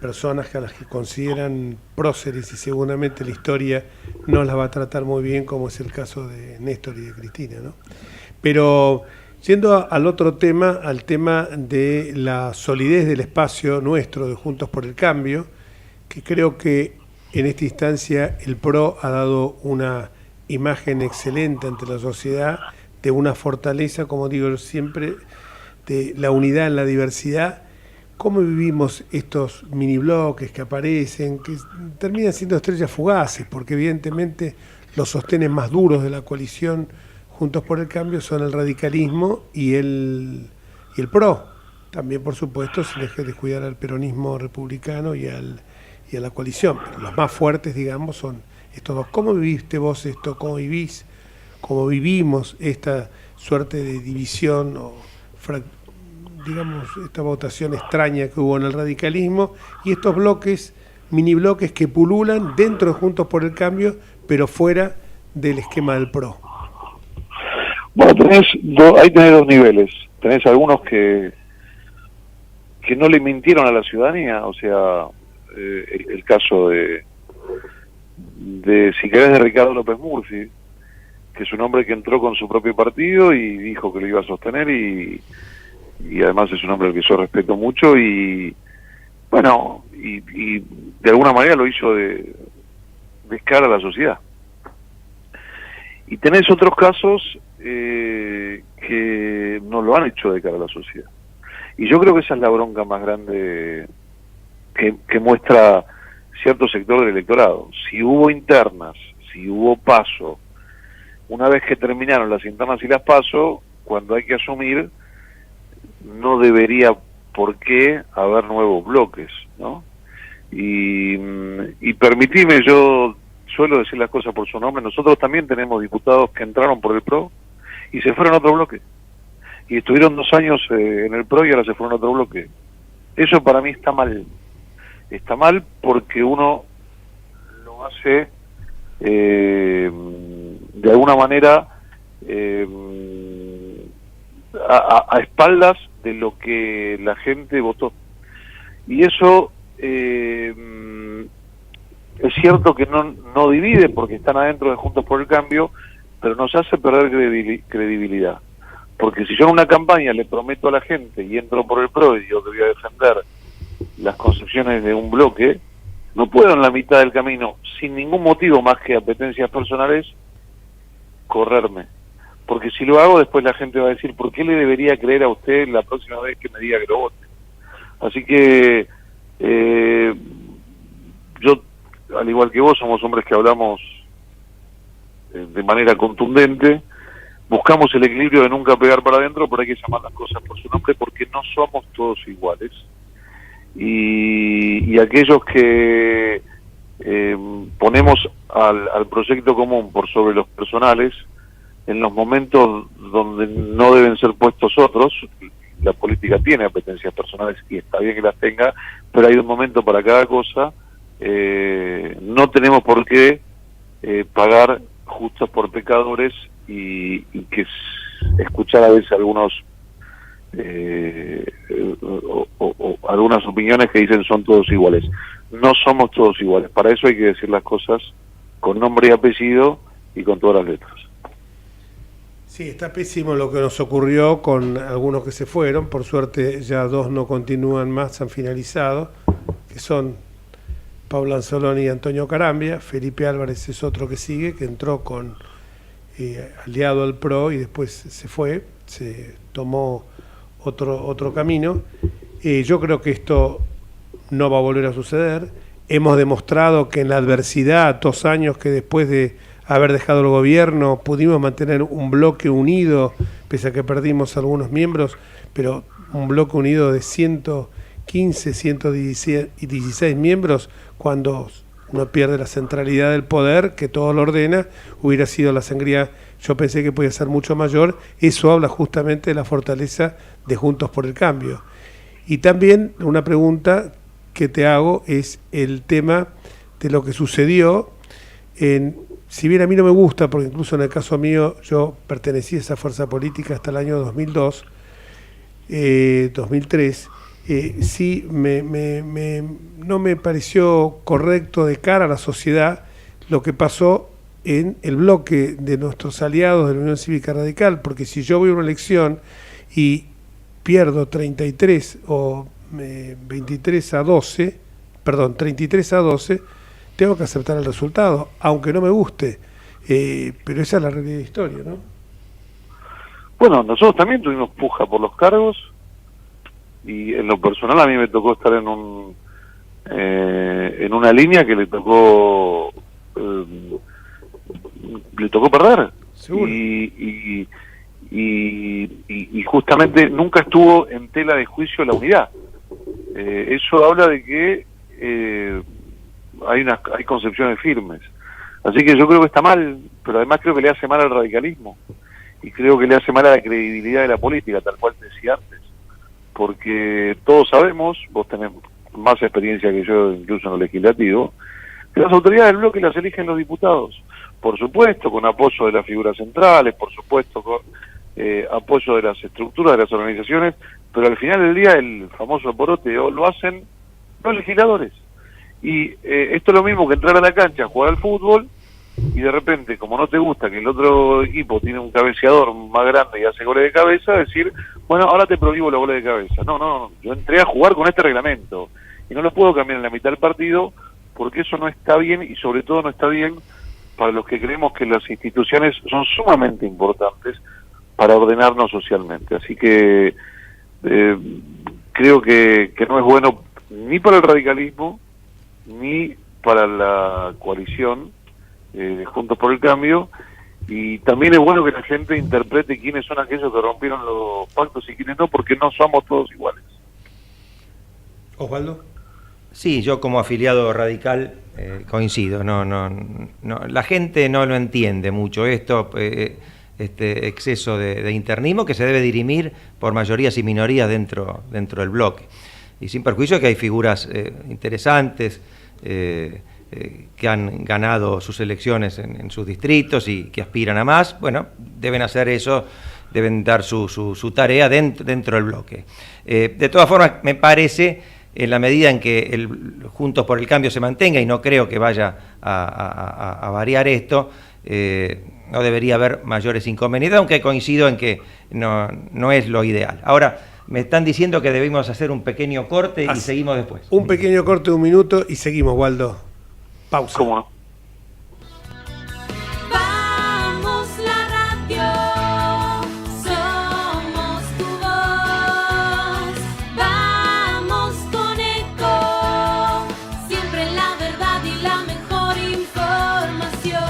personas a las que consideran próceres, y seguramente la historia no las va a tratar muy bien, como es el caso de Néstor y de Cristina, ¿no? Pero yendo al otro tema, al tema de la solidez del espacio nuestro de Juntos por el Cambio, que creo que en esta instancia el PRO ha dado una imagen excelente ante la sociedad, de una fortaleza, como digo siempre, de la unidad en la diversidad. ¿Cómo vivimos estos mini bloques que aparecen, que terminan siendo estrellas fugaces? Porque evidentemente los sostenes más duros de la coalición Juntos por el Cambio son el radicalismo y el PRO. También, por supuesto, sin descuidar al peronismo republicano y a la coalición. Pero los más fuertes, digamos, son estos dos. ¿Cómo viviste vos esto? ¿Cómo vivís? ¿Cómo vivimos esta suerte de división o digamos, esta votación extraña que hubo en el radicalismo y estos bloques, mini bloques que pululan dentro de Juntos por el Cambio, pero fuera del esquema del PRO? Bueno, ahí tenés dos niveles. Tenés algunos que no le mintieron a la ciudadanía, o sea, el caso de si querés, de Ricardo López Murphy, que es un hombre que entró con su propio partido y dijo que lo iba a sostener, y además es un hombre al que yo respeto mucho, y bueno, y de alguna manera lo hizo de cara a la sociedad. Y tenés otros casos que no lo han hecho de cara a la sociedad. Y yo creo que esa es la bronca más grande que muestra cierto sector del electorado. Si hubo internas, si hubo PASO, una vez que terminaron las internas y las PASO, cuando hay que asumir, no debería por qué haber nuevos bloques, ¿no? Y permitime, yo suelo decir las cosas por su nombre, nosotros también tenemos diputados que entraron por el PRO y se fueron a otro bloque, y estuvieron 2 años en el PRO y ahora se fueron a otro bloque. Eso para mí está mal porque uno lo hace de alguna manera a espaldas de lo que la gente votó, y eso es cierto que no divide porque están adentro de Juntos por el Cambio, pero nos hace perder credibilidad, porque si yo en una campaña le prometo a la gente y entro por el PRO y digo que voy a defender las concepciones de un bloque, no puedo en la mitad del camino, sin ningún motivo más que apetencias personales, correrme. Porque si lo hago, después la gente va a decir, ¿por qué le debería creer a usted la próxima vez que me diga que lo vote? Así que yo, al igual que vos, somos hombres que hablamos de manera contundente, buscamos el equilibrio de nunca pegar para adentro, pero hay que llamar las cosas por su nombre, porque no somos todos iguales. Y aquellos que ponemos al proyecto común por sobre los personales, en los momentos donde no deben ser puestos otros, la política tiene apetencias personales y está bien que las tenga, pero hay un momento para cada cosa. No tenemos por qué pagar justos por pecadores y que escuchar a veces algunos algunas opiniones que dicen son todos iguales. No somos todos iguales, para eso hay que decir las cosas con nombre y apellido y con todas las letras. Sí, está pésimo lo que nos ocurrió con algunos que se fueron. Por suerte ya 2 no continúan más, han finalizado, que son Pablo Anzoloni y Antonio Carambia. Felipe Álvarez es otro que sigue, que entró con aliado al PRO y después se fue, se tomó otro camino. Yo creo que esto no va a volver a suceder. Hemos demostrado que en la adversidad, 2 años que después de haber dejado el gobierno, pudimos mantener un bloque unido, pese a que perdimos algunos miembros, pero un bloque unido de 115, 116 miembros, cuando uno pierde la centralidad del poder, que todo lo ordena, hubiera sido la sangría, yo pensé que podía ser mucho mayor. Eso habla justamente de la fortaleza de Juntos por el Cambio. Y también una pregunta que te hago es el tema de lo que sucedió si bien a mí no me gusta, porque incluso en el caso mío yo pertenecí a esa fuerza política hasta el año 2002, 2003, sí no me pareció correcto de cara a la sociedad lo que pasó en el bloque de nuestros aliados de la Unión Cívica Radical, porque si yo voy a una elección y pierdo 33 o 33 a 12, tengo que aceptar el resultado, aunque no me guste, pero esa es la realidad de la historia, ¿no? Bueno, nosotros también tuvimos puja por los cargos, y en lo personal a mí me tocó estar en una línea que le tocó perder. ¿Seguro? Y justamente nunca estuvo en tela de juicio la unidad. Eso habla de que hay concepciones firmes. Así que yo creo que está mal, pero además creo que le hace mal al radicalismo, y creo que le hace mal a la credibilidad de la política, tal cual te decía antes, porque todos sabemos, vos tenés más experiencia que yo incluso en lo legislativo, que las autoridades del bloque las eligen los diputados, por supuesto con apoyo de las figuras centrales, por supuesto con apoyo de las estructuras de las organizaciones, pero al final del día el famoso porote lo hacen los legisladores. Y esto es lo mismo que entrar a la cancha a jugar al fútbol y de repente, como no te gusta que el otro equipo tiene un cabeceador más grande y hace goles de cabeza, decir, bueno, ahora te prohíbo los goles de cabeza. No, yo entré a jugar con este reglamento y no lo puedo cambiar en la mitad del partido, porque eso no está bien, y sobre todo no está bien para los que creemos que las instituciones son sumamente importantes para ordenarnos socialmente. Así que creo que no es bueno ni para el radicalismo ni para la coalición Juntos por el Cambio, y también es bueno que la gente interprete quiénes son aquellos que rompieron los pactos y quiénes no, porque no somos todos iguales. Osvaldo. Sí, yo como afiliado radical coincido. No, la gente no lo entiende mucho esto, este exceso de internismo que se debe dirimir por mayorías y minorías dentro del bloque. Y sin perjuicio que hay figuras interesantes que han ganado sus elecciones en sus distritos y que aspiran a más. Bueno, deben hacer eso, deben dar su tarea dentro del bloque. De todas formas, me parece, en la medida en que el Juntos por el Cambio se mantenga, y no creo que vaya a variar esto, no debería haber mayores inconvenientes, aunque coincido en que no es lo ideal. Ahora, me están diciendo que debemos hacer un pequeño corte y seguimos después. Un pequeño corte de 1 minuto y seguimos, Waldo. Pausa. ¿Cómo no? Vamos la radio, somos tu voz. Vamos con Eco, siempre la verdad y la mejor información.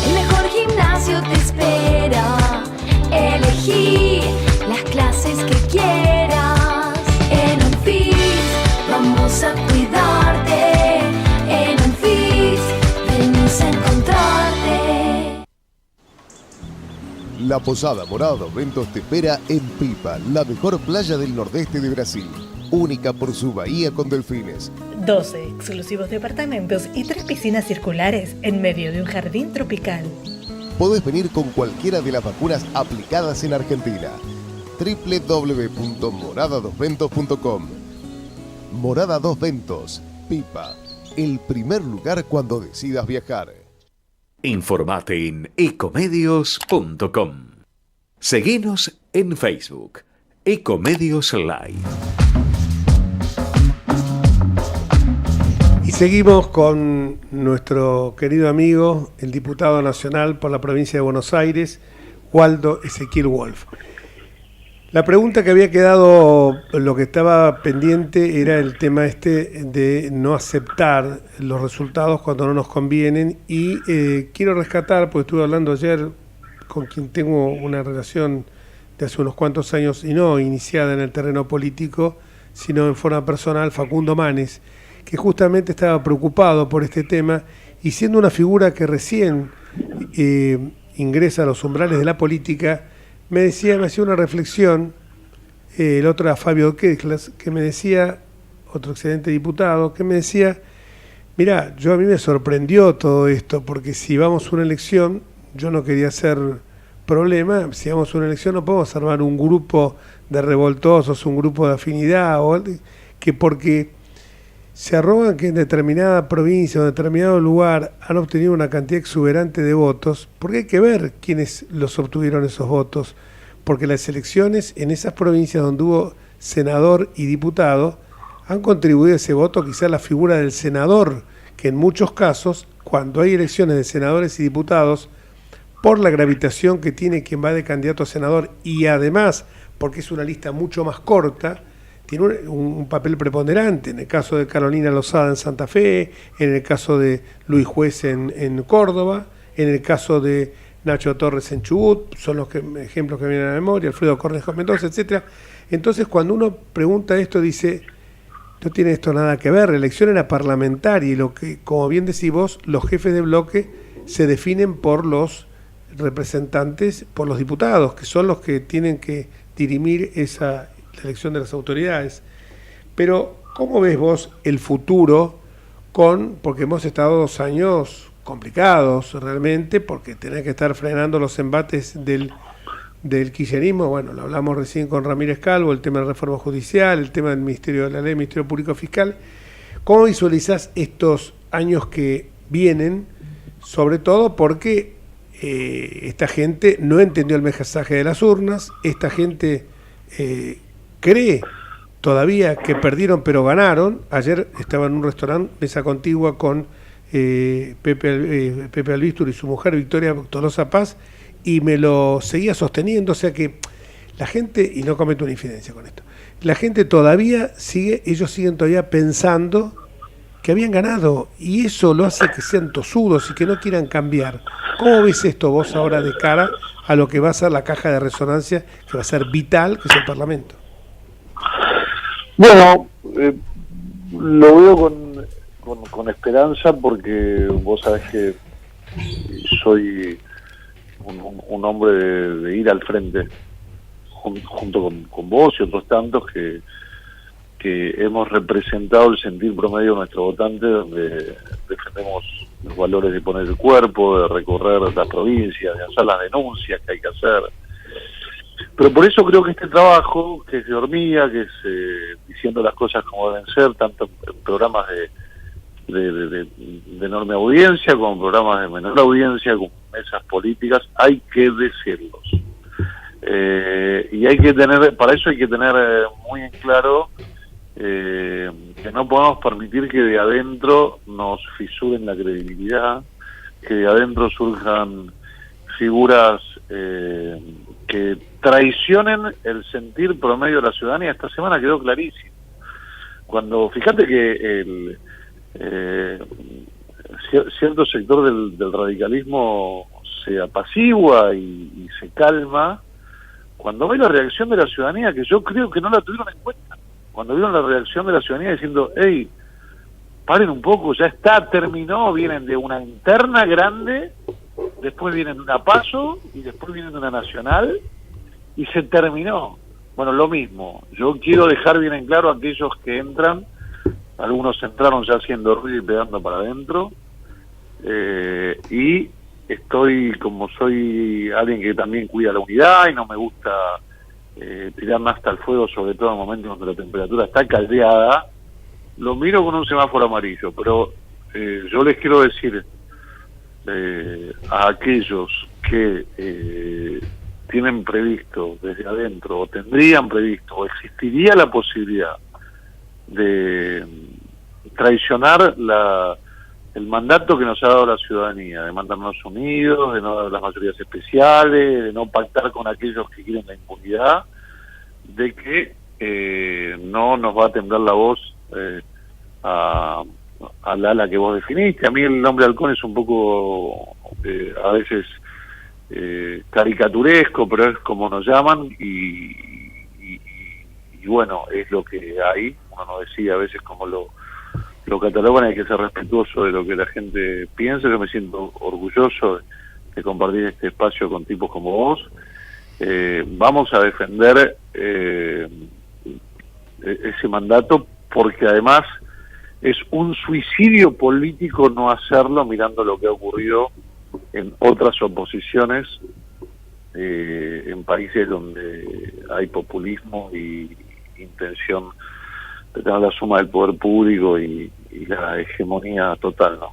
El mejor gimnasio te espera. Elegí las clases que quieras. En Anfis vamos a cuidarte. En Anfis venimos a encontrarte. La Posada Morada dos Ventos te espera en Pipa, la mejor playa del nordeste de Brasil. Única por su bahía con delfines. 12 exclusivos departamentos y 3 piscinas circulares en medio de un jardín tropical. Podés venir con cualquiera de las vacunas aplicadas en Argentina. www.moradadosventos.com. Morada Dos Ventos, Pipa, el primer lugar cuando decidas viajar. Informate en ecomedios.com. Seguinos en Facebook, Ecomedios Live. Y seguimos con nuestro querido amigo, el diputado nacional por la provincia de Buenos Aires, Waldo Ezequiel Wolf. La pregunta que había quedado, lo que estaba pendiente, era el tema de no aceptar los resultados cuando no nos convienen, y quiero rescatar, porque estuve hablando ayer con quien tengo una relación de hace unos cuantos años, y no iniciada en el terreno político, sino en forma personal, Facundo Manes, que justamente estaba preocupado por este tema, y siendo una figura que recién ingresa a los umbrales de la política, me hacía una reflexión. El otro era Fabio Quetlas, que me decía, otro excelente diputado, que me decía: mirá, a mí me sorprendió todo esto, porque si vamos a una elección, yo no quería hacer problema, si vamos a una elección no podemos armar un grupo de revoltosos, un grupo de afinidad, que porque se arrogan que en determinada provincia o en determinado lugar han obtenido una cantidad exuberante de votos, porque hay que ver quiénes los obtuvieron esos votos, porque las elecciones en esas provincias donde hubo senador y diputado han contribuido a ese voto, quizás la figura del senador, que en muchos casos, cuando hay elecciones de senadores y diputados, por la gravitación que tiene quien va de candidato a senador, y además porque es una lista mucho más corta, tiene un papel preponderante. En el caso de Carolina Lozada en Santa Fe, en el caso de Luis Juez en Córdoba, en el caso de Nacho Torres en Chubut, son los ejemplos que me vienen a la memoria, Alfredo Cornejo Mendoza, etcétera. Entonces, cuando uno pregunta esto, dice, no tiene esto nada que ver, la elección era parlamentaria, y lo que, como bien decís vos, los jefes de bloque se definen por los representantes, por los diputados, que son los que tienen que dirimir la elección de las autoridades. Pero, ¿cómo ves vos el futuro porque hemos estado 2 años complicados realmente, porque tenés que estar frenando los embates del kirchnerismo? Bueno, lo hablamos recién con Ramírez Calvo, el tema de la reforma judicial, el tema del Ministerio de la Ley, Ministerio Público Fiscal. ¿Cómo visualizás estos años que vienen? Sobre todo porque esta gente no entendió el mensaje de las urnas, esta gente cree todavía que perdieron pero ganaron. Ayer estaba en un restaurante, mesa contigua, con Pepe Albistur y su mujer Victoria Tolosa Paz, y me lo seguía sosteniendo. O sea que la gente, y no cometo una infidencia con esto, la gente todavía ellos siguen todavía pensando que habían ganado, y eso lo hace que sean tosudos y que no quieran cambiar. ¿Cómo ves esto vos ahora de cara a lo que va a ser la caja de resonancia, que va a ser vital, que es el Parlamento? Bueno, lo veo con esperanza, porque vos sabés que soy un hombre de ir al frente, junto con vos y otros tantos que hemos representado el sentir promedio de nuestro votante, donde defendemos los valores de poner el cuerpo, de recorrer las provincias, de hacer las denuncias que hay que hacer. Pero por eso creo que este trabajo, que es de hormiga, que es diciendo las cosas como deben ser, tanto en programas de enorme audiencia como en programas de menor audiencia, como mesas políticas, hay que decirlos. Y hay que tener, para eso hay que tener muy en claro que no podemos permitir que de adentro nos fisuren la credibilidad, que de adentro surjan figuras que traicionen el sentir promedio de la ciudadanía. Esta semana quedó clarísimo. Cuando, fíjate que cierto sector del radicalismo se apacigua y se calma cuando ve la reacción de la ciudadanía, que yo creo que no la tuvieron en cuenta. Cuando vieron la reacción de la ciudadanía diciendo, hey, paren un poco, ya está, terminó, vienen de una interna grande, después vienen de una PASO y después vienen de una nacional, y se terminó. Bueno, lo mismo, yo quiero dejar bien en claro a aquellos que entran, algunos entraron ya haciendo ruido y pegando para adentro, y estoy, como soy alguien que también cuida la unidad y no me gusta tirar más hasta el fuego, sobre todo en momentos donde la temperatura está caldeada, lo miro con un semáforo amarillo. Pero yo les quiero decir, a aquellos que tienen previsto desde adentro, o tendrían previsto, o existiría la posibilidad de traicionar el mandato que nos ha dado la ciudadanía, de mantenernos unidos, de no dar las mayorías especiales, de no pactar con aquellos que quieren la impunidad, de que no nos va a temblar la voz al ala que vos definiste. A mí el nombre Halcón es un poco a veces caricaturesco, pero es como nos llaman y bueno, es lo que hay. Uno no decide a veces cómo lo catalogan, hay que ser respetuoso de lo que la gente piensa. Yo me siento orgulloso de compartir este espacio con tipos como vos. Vamos a defender ese mandato, porque además es un suicidio político no hacerlo, mirando lo que ha ocurrido en otras oposiciones en países donde hay populismo y intención de tener la suma del poder público y la hegemonía total, ¿no?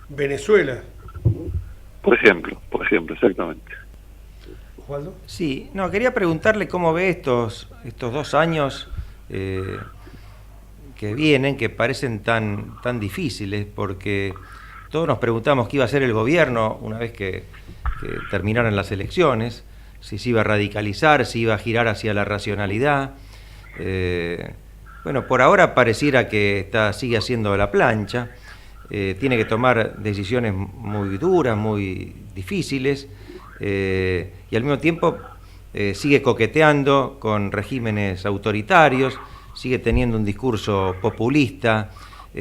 Venezuela. Por ejemplo, exactamente. ¿Osvaldo? Sí, no, quería preguntarle cómo ve estos 2 años que vienen, que parecen tan difíciles, porque todos nos preguntamos qué iba a hacer el gobierno una vez que terminaran las elecciones, si se iba a radicalizar, si iba a girar hacia la racionalidad. Bueno, por ahora pareciera que sigue haciendo la plancha, tiene que tomar decisiones muy duras, muy difíciles, y al mismo tiempo sigue coqueteando con regímenes autoritarios, sigue teniendo un discurso populista,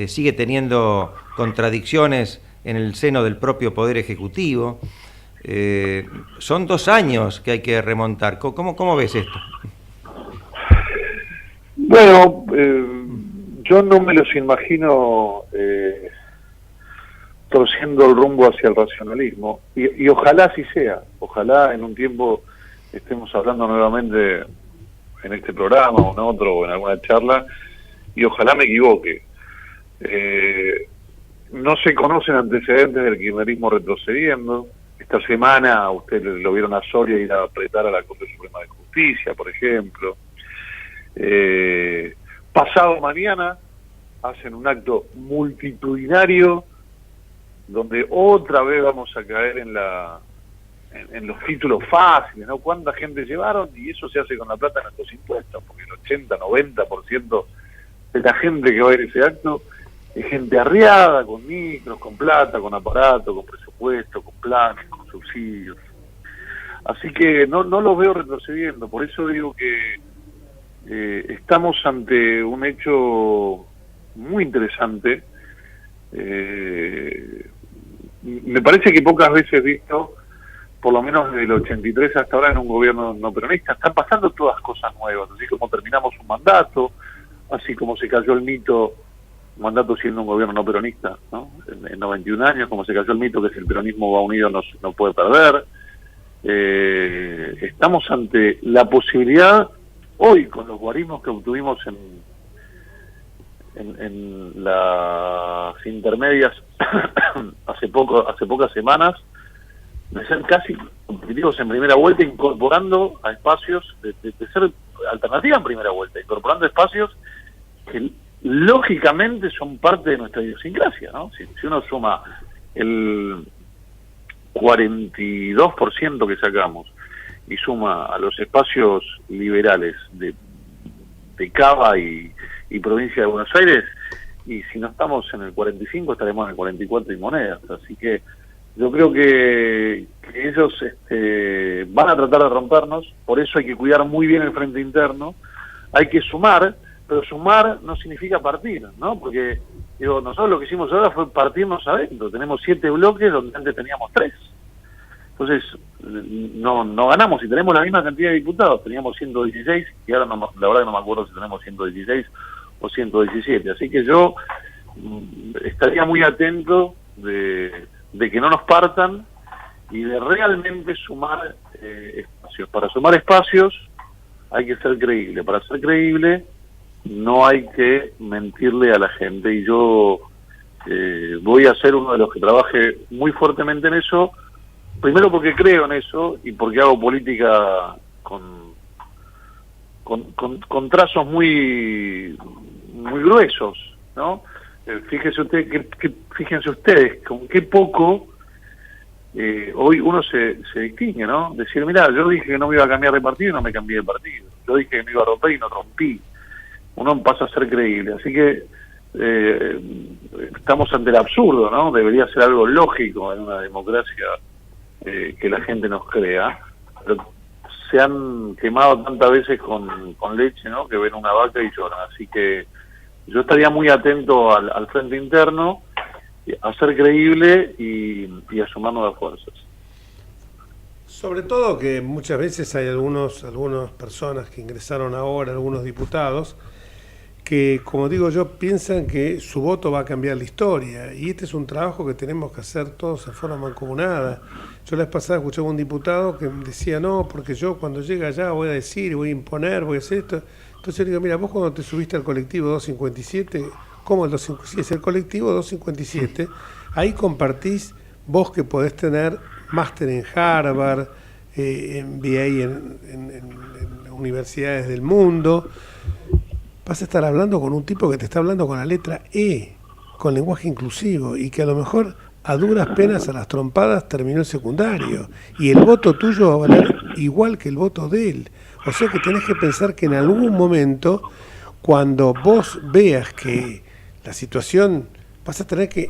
sigue teniendo contradicciones en el seno del propio Poder Ejecutivo. Son 2 años que hay que remontar. ¿Cómo ves esto? Bueno, yo no me los imagino torciendo el rumbo hacia el racionalismo, y ojalá así sea. Ojalá en un tiempo estemos hablando nuevamente en este programa o en otro o en alguna charla, y ojalá me equivoque. No se conocen antecedentes del kirchnerismo retrocediendo. Esta semana ustedes lo vieron a Soria ir a apretar a la Corte Suprema de Justicia, por ejemplo. Pasado mañana hacen un acto multitudinario donde otra vez vamos a caer en los títulos fáciles, ¿no? ¿Cuánta gente llevaron? Y eso se hace con la plata de nuestros impuestos, porque el 80-90% de la gente que va a ir a ese acto es gente arriada, con micros, con plata, con aparato, con presupuesto, con planes, con subsidios. Así que no los veo retrocediendo. Por eso digo que estamos ante un hecho muy interesante. Me parece que pocas veces visto, por lo menos desde el 83 hasta ahora, en un gobierno no peronista. Están pasando todas cosas nuevas, así como terminamos un mandato, así como se cayó el mito, un mandato siendo un gobierno no peronista, ¿no? En 91 años, como se cayó el mito que si el peronismo va unido no puede perder. Estamos ante la posibilidad, hoy, con los guarismos que obtuvimos en las intermedias hace pocas semanas, de ser casi competitivos en primera vuelta, incorporando a espacios, de ser alternativa en primera vuelta, incorporando espacios que lógicamente son parte de nuestra idiosincrasia, ¿no? Si uno suma el 42% que sacamos y suma a los espacios liberales de Cava y provincia de Buenos Aires, y si no estamos en el 45 estaremos en el 44 y monedas. Así que yo creo que ellos van a tratar de rompernos. Por eso hay que cuidar muy bien el frente interno, hay que sumar, pero sumar no significa partir, ¿no? Porque nosotros lo que hicimos ahora fue partirnos adentro. Tenemos 7 bloques donde antes teníamos 3. Entonces no ganamos. Si tenemos la misma cantidad de diputados, teníamos 116, y ahora la verdad que no me acuerdo si tenemos 116 o 117. Así que yo estaría muy atento de que no nos partan y de realmente sumar espacios. Para sumar espacios hay que ser creíble. Para ser creíble no hay que mentirle a la gente. Y yo voy a ser uno de los que trabaje muy fuertemente en eso, primero porque creo en eso y porque hago política con trazos muy gruesos, ¿no? Fíjense ustedes con qué poco hoy uno se distingue, ¿no? Decir, mirá, yo dije que no me iba a cambiar de partido y no me cambié de partido. Yo dije que me iba a romper y no rompí. Uno pasa a ser creíble. Así que estamos ante el absurdo, ¿no? Debería ser algo lógico en una democracia que la gente nos crea. Pero se han quemado tantas veces con leche, ¿no? Que ven una vaca y lloran. Así que yo estaría muy atento al frente interno, a ser creíble y a sumar nuevas fuerzas. Sobre todo que muchas veces hay algunas personas que ingresaron ahora, algunos diputados, que, como digo yo, piensan que su voto va a cambiar la historia, y este es un trabajo que tenemos que hacer todos en forma mancomunada. Yo la vez pasada escuché a un diputado que decía, no, porque yo cuando llegue allá voy a decir, voy a imponer, voy a hacer esto. Entonces yo digo, mira, vos cuando te subiste al colectivo 257, ¿cómo el 257? Es el colectivo 257, ahí compartís, vos que podés tener máster en Harvard, MBA en universidades del mundo, vas a estar hablando con un tipo que te está hablando con la letra E, con lenguaje inclusivo, y que a lo mejor a duras penas a las trompadas terminó el secundario, y el voto tuyo va a valer igual que el voto de él. O sea que tenés que pensar que en algún momento, cuando vos veas que la situación, vas a tener que,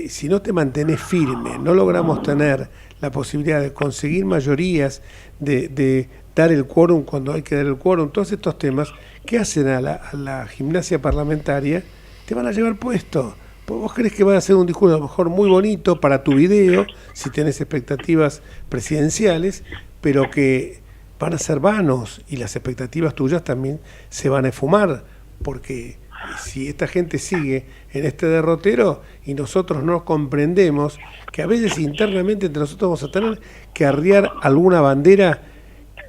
si no te mantenés firme, no logramos tener la posibilidad de conseguir mayorías, de dar el quórum cuando hay que dar el quórum, todos estos temas que hacen a la gimnasia parlamentaria, te van a llevar puesto. Vos crees que van a hacer un discurso a lo mejor muy bonito para tu video, si tenés expectativas presidenciales, pero que van a ser vanos, y las expectativas tuyas también se van a esfumar, porque si esta gente sigue en este derrotero y nosotros no comprendemos que a veces internamente entre nosotros vamos a tener que arriar alguna bandera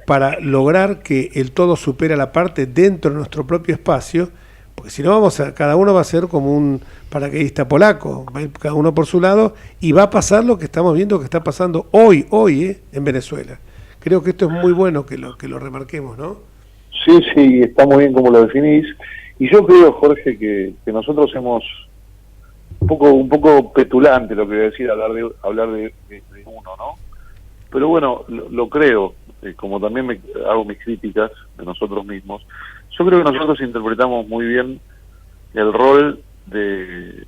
para lograr que el todo supera la parte dentro de nuestro propio espacio, porque si no cada uno va a ser como un paracaidista polaco, va a ir cada uno por su lado, y va a pasar lo que estamos viendo que está pasando hoy en Venezuela. Creo que esto es muy bueno que lo remarquemos, ¿no? Sí, está muy bien como lo definís. Y yo creo, Jorge, que nosotros hemos un poco petulante lo que voy a decir, hablar de uno, ¿no? Pero bueno, lo creo, como también hago mis críticas de nosotros mismos. Yo creo que nosotros interpretamos muy bien el rol de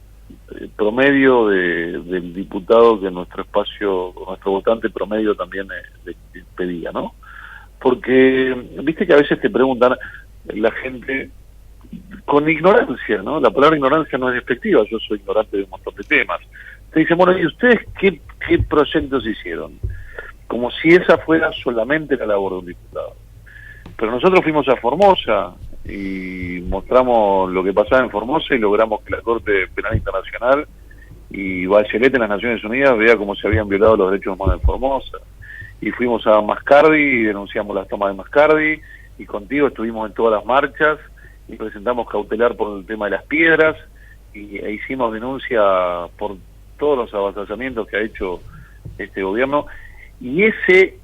promedio del diputado que nuestro espacio, nuestro votante promedio también le pedía, ¿no? Porque viste que a veces te preguntan la gente con ignorancia, ¿no? La palabra ignorancia no es despectiva, yo soy ignorante de un montón de temas. Te dicen, bueno, ¿y ustedes qué proyectos hicieron? Como si esa fuera solamente la labor de un diputado. Pero nosotros fuimos a Formosa y mostramos lo que pasaba en Formosa y logramos que la Corte Penal Internacional y Bachelet en las Naciones Unidas vea cómo se habían violado los derechos humanos en Formosa. Y fuimos a Mascardi y denunciamos las tomas de Mascardi, y contigo estuvimos en todas las marchas y presentamos cautelar por el tema de las piedras e hicimos denuncia por todos los avasallamientos que ha hecho este gobierno, y ese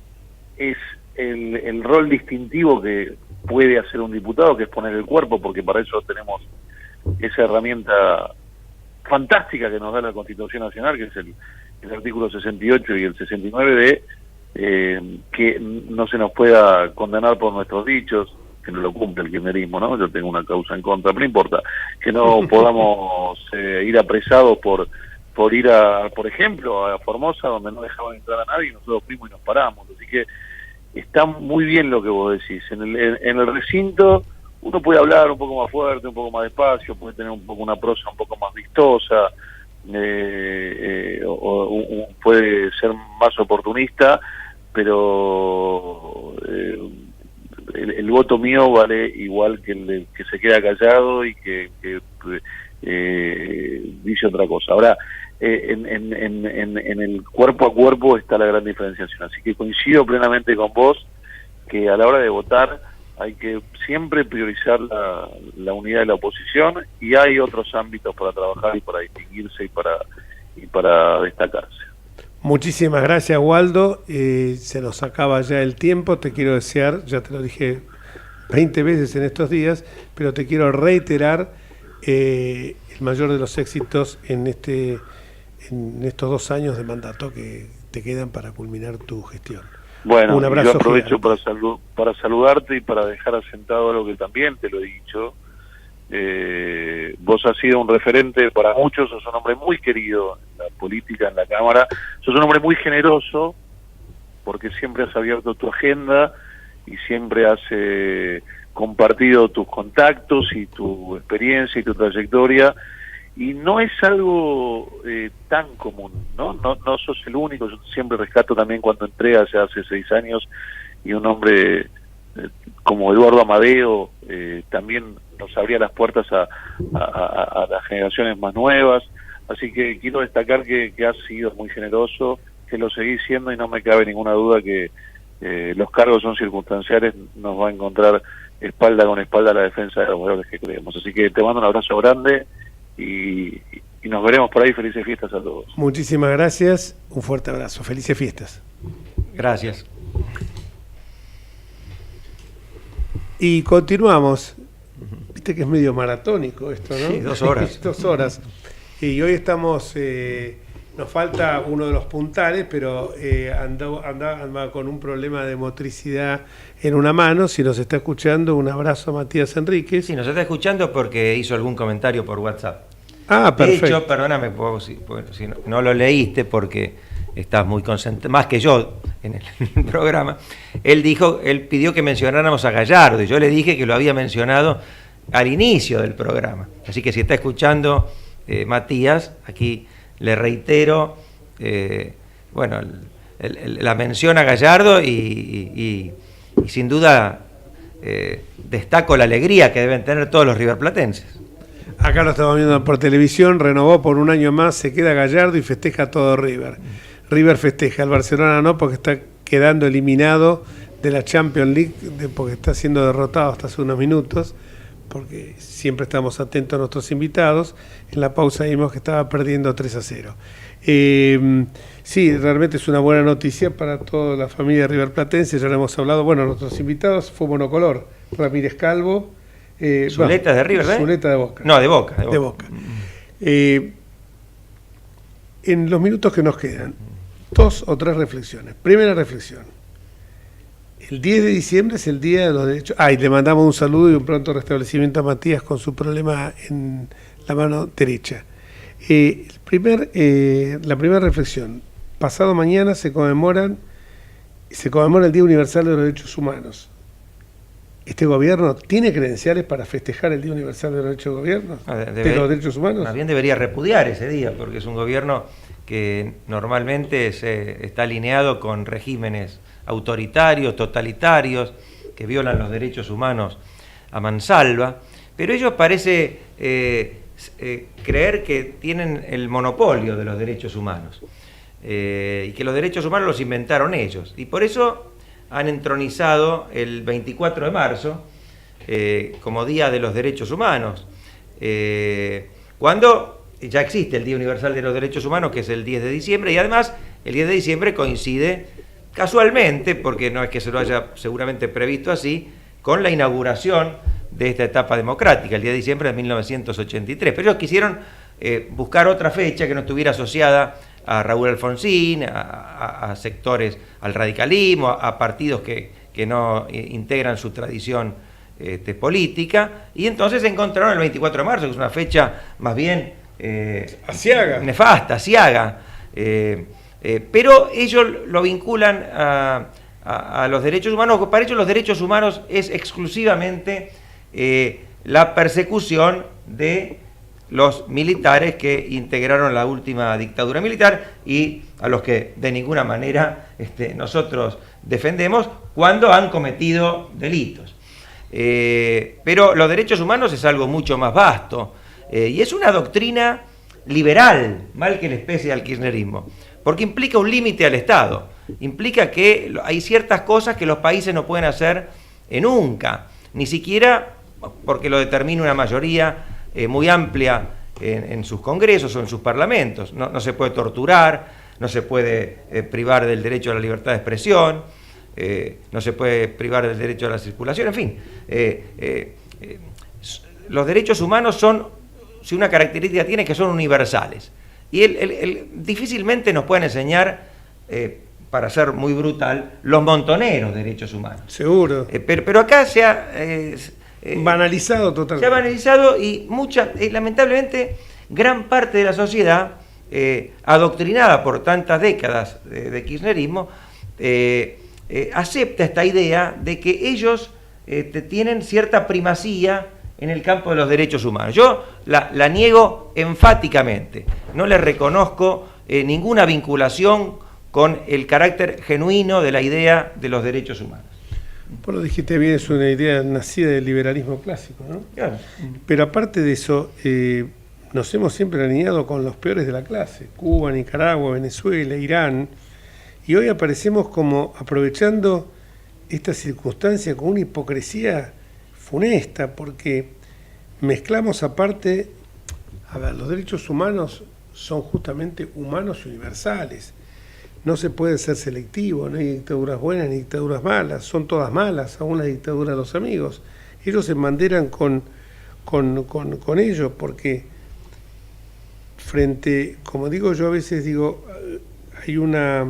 es el rol distintivo que puede hacer un diputado, que es poner el cuerpo, porque para eso tenemos esa herramienta fantástica que nos da la Constitución Nacional, que es el artículo 68 y el 69 de que no se nos pueda condenar por nuestros dichos, que no lo cumple el kirchnerismo, ¿no? Yo tengo una causa en contra, pero no importa, que no podamos ir apresados por ir por ejemplo, a Formosa, donde no dejaban entrar a nadie, y nosotros fuimos y nos paramos. Así que está muy bien lo que vos decís. En el recinto uno puede hablar un poco más fuerte, un poco más despacio, puede tener un poco una prosa un poco más vistosa, o puede ser más oportunista, pero el voto mío vale igual que el que se queda callado y que dice otra cosa. Ahora, en el cuerpo a cuerpo está la gran diferenciación, así que coincido plenamente con vos que a la hora de votar hay que siempre priorizar la unidad de la oposición, y hay otros ámbitos para trabajar y para distinguirse y para destacarse. Muchísimas gracias, Waldo. Se nos acaba ya el tiempo. Te quiero desear, ya te lo dije 20 veces en estos días, pero te quiero reiterar el mayor de los éxitos en estos 2 años de mandato que te quedan para culminar tu gestión. Bueno, un abrazo yo aprovecho gigante. para saludarte y para dejar asentado algo que también te lo he dicho. Vos has sido un referente para muchos, sos un hombre muy querido en la política, en la Cámara, sos un hombre muy generoso, porque siempre has abierto tu agenda y siempre has compartido tus contactos y tu experiencia y tu trayectoria, y no es algo tan común, ¿no? No sos el único. Yo siempre rescato también cuando entré hace 6 años, y un hombre como Eduardo Amadeo también nos abría las puertas a las generaciones más nuevas. Así que quiero destacar que has sido muy generoso, que lo seguís siendo, y no me cabe ninguna duda que los cargos son circunstanciales, nos va a encontrar espalda con espalda la defensa de los valores que creemos. Así que te mando un abrazo grande y nos veremos por ahí. Felices fiestas a todos. Muchísimas gracias, un fuerte abrazo, felices fiestas. Gracias. Y continuamos. Viste que es medio maratónico esto, ¿no? Sí, 2 horas. 2 horas. Y hoy estamos, nos falta uno de los puntales, pero anda con un problema de motricidad en una mano. Si nos está escuchando, un abrazo a Matías Enríquez. Sí, nos está escuchando porque hizo algún comentario por WhatsApp. Ah, perfecto. De hecho, perdóname, si no lo leíste porque estás muy concentrado, más que yo en el programa. Él pidió que mencionáramos a Gallardo, y yo le dije que lo había mencionado al inicio del programa. Así que si está escuchando Matías, aquí le reitero, la mención a Gallardo, y sin duda destaco la alegría que deben tener todos los riverplatenses. Acá lo estamos viendo por televisión. Renovó por 1 año más, se queda Gallardo y festeja todo River. River festeja, el Barcelona no, porque está quedando eliminado de la Champions League, porque está siendo derrotado hasta hace unos minutos, porque siempre estamos atentos a nuestros invitados. En la pausa vimos que estaba perdiendo 3-0. Sí, realmente es una buena noticia para toda la familia riverplatense. Ya lo hemos hablado. Bueno, nuestros invitados fue monocolor: Ramírez Calvo. Zuleta de River, ¿eh? Zuleta de Boca. No, de Boca. De Boca. En los minutos que nos quedan, 2 o 3 reflexiones. Primera reflexión: el 10 de diciembre es el Día de los Derechos. Y le mandamos un saludo y un pronto restablecimiento a Matías con su problema en la mano derecha. La primera reflexión: pasado mañana se conmemora el Día Universal de los Derechos Humanos. ¿Este gobierno tiene credenciales para festejar el Día Universal de los de los Derechos Humanos? Más bien debería repudiar ese día, porque es un gobierno que normalmente está alineado con regímenes autoritarios, totalitarios, que violan los derechos humanos a mansalva, pero ellos parece creer que tienen el monopolio de los derechos humanos, y que los derechos humanos los inventaron ellos, y por eso han entronizado el 24 de marzo como Día de los Derechos Humanos, cuando ya existe el Día Universal de los Derechos Humanos, que es el 10 de diciembre, y además el 10 de diciembre coincide casualmente, porque no es que se lo haya seguramente previsto así, con la inauguración de esta etapa democrática, el 10 de diciembre de 1983. Pero ellos quisieron buscar otra fecha que no estuviera asociada a Raúl Alfonsín, a sectores, al radicalismo, a partidos que no integran su tradición política, y entonces encontraron el 24 de marzo, que es una fecha más bien nefasta, aciaga, pero ellos lo vinculan a los derechos humanos. Para ellos los derechos humanos es exclusivamente la persecución de los militares que integraron la última dictadura militar, y a los que de ninguna manera nosotros defendemos cuando han cometido delitos. Pero los derechos humanos es algo mucho más vasto, y es una doctrina liberal, mal que les pese al kirchnerismo, porque implica un límite al Estado, implica que hay ciertas cosas que los países no pueden hacer nunca, ni siquiera porque lo determine una mayoría muy amplia en sus congresos o en sus parlamentos. No se puede torturar, no se puede privar del derecho a la libertad de expresión, no se puede privar del derecho a la circulación, en fin. Los derechos humanos son, si una característica tiene, que son universales. Y difícilmente nos pueden enseñar, para ser muy brutal, los montoneros derechos humanos. Seguro. Pero acá se ha... banalizado totalmente. Se ha banalizado y lamentablemente, gran parte de la sociedad, adoctrinada por tantas décadas de kirchnerismo, acepta esta idea de que ellos tienen cierta primacía en el campo de los derechos humanos. Yo la niego enfáticamente. No le reconozco ninguna vinculación con el carácter genuino de la idea de los derechos humanos. Vos lo dijiste bien, es una idea nacida del liberalismo clásico, ¿no? Claro. Pero aparte de eso, nos hemos siempre alineado con los peores de la clase: Cuba, Nicaragua, Venezuela, Irán, y hoy aparecemos como aprovechando esta circunstancia con una hipocresía funesta, porque mezclamos aparte, los derechos humanos son justamente humanos y universales. No se puede ser selectivo, no hay dictaduras buenas ni dictaduras malas, son todas malas, aún la dictadura de los amigos. Ellos se embanderan con ello, porque frente, como digo yo a veces digo, hay una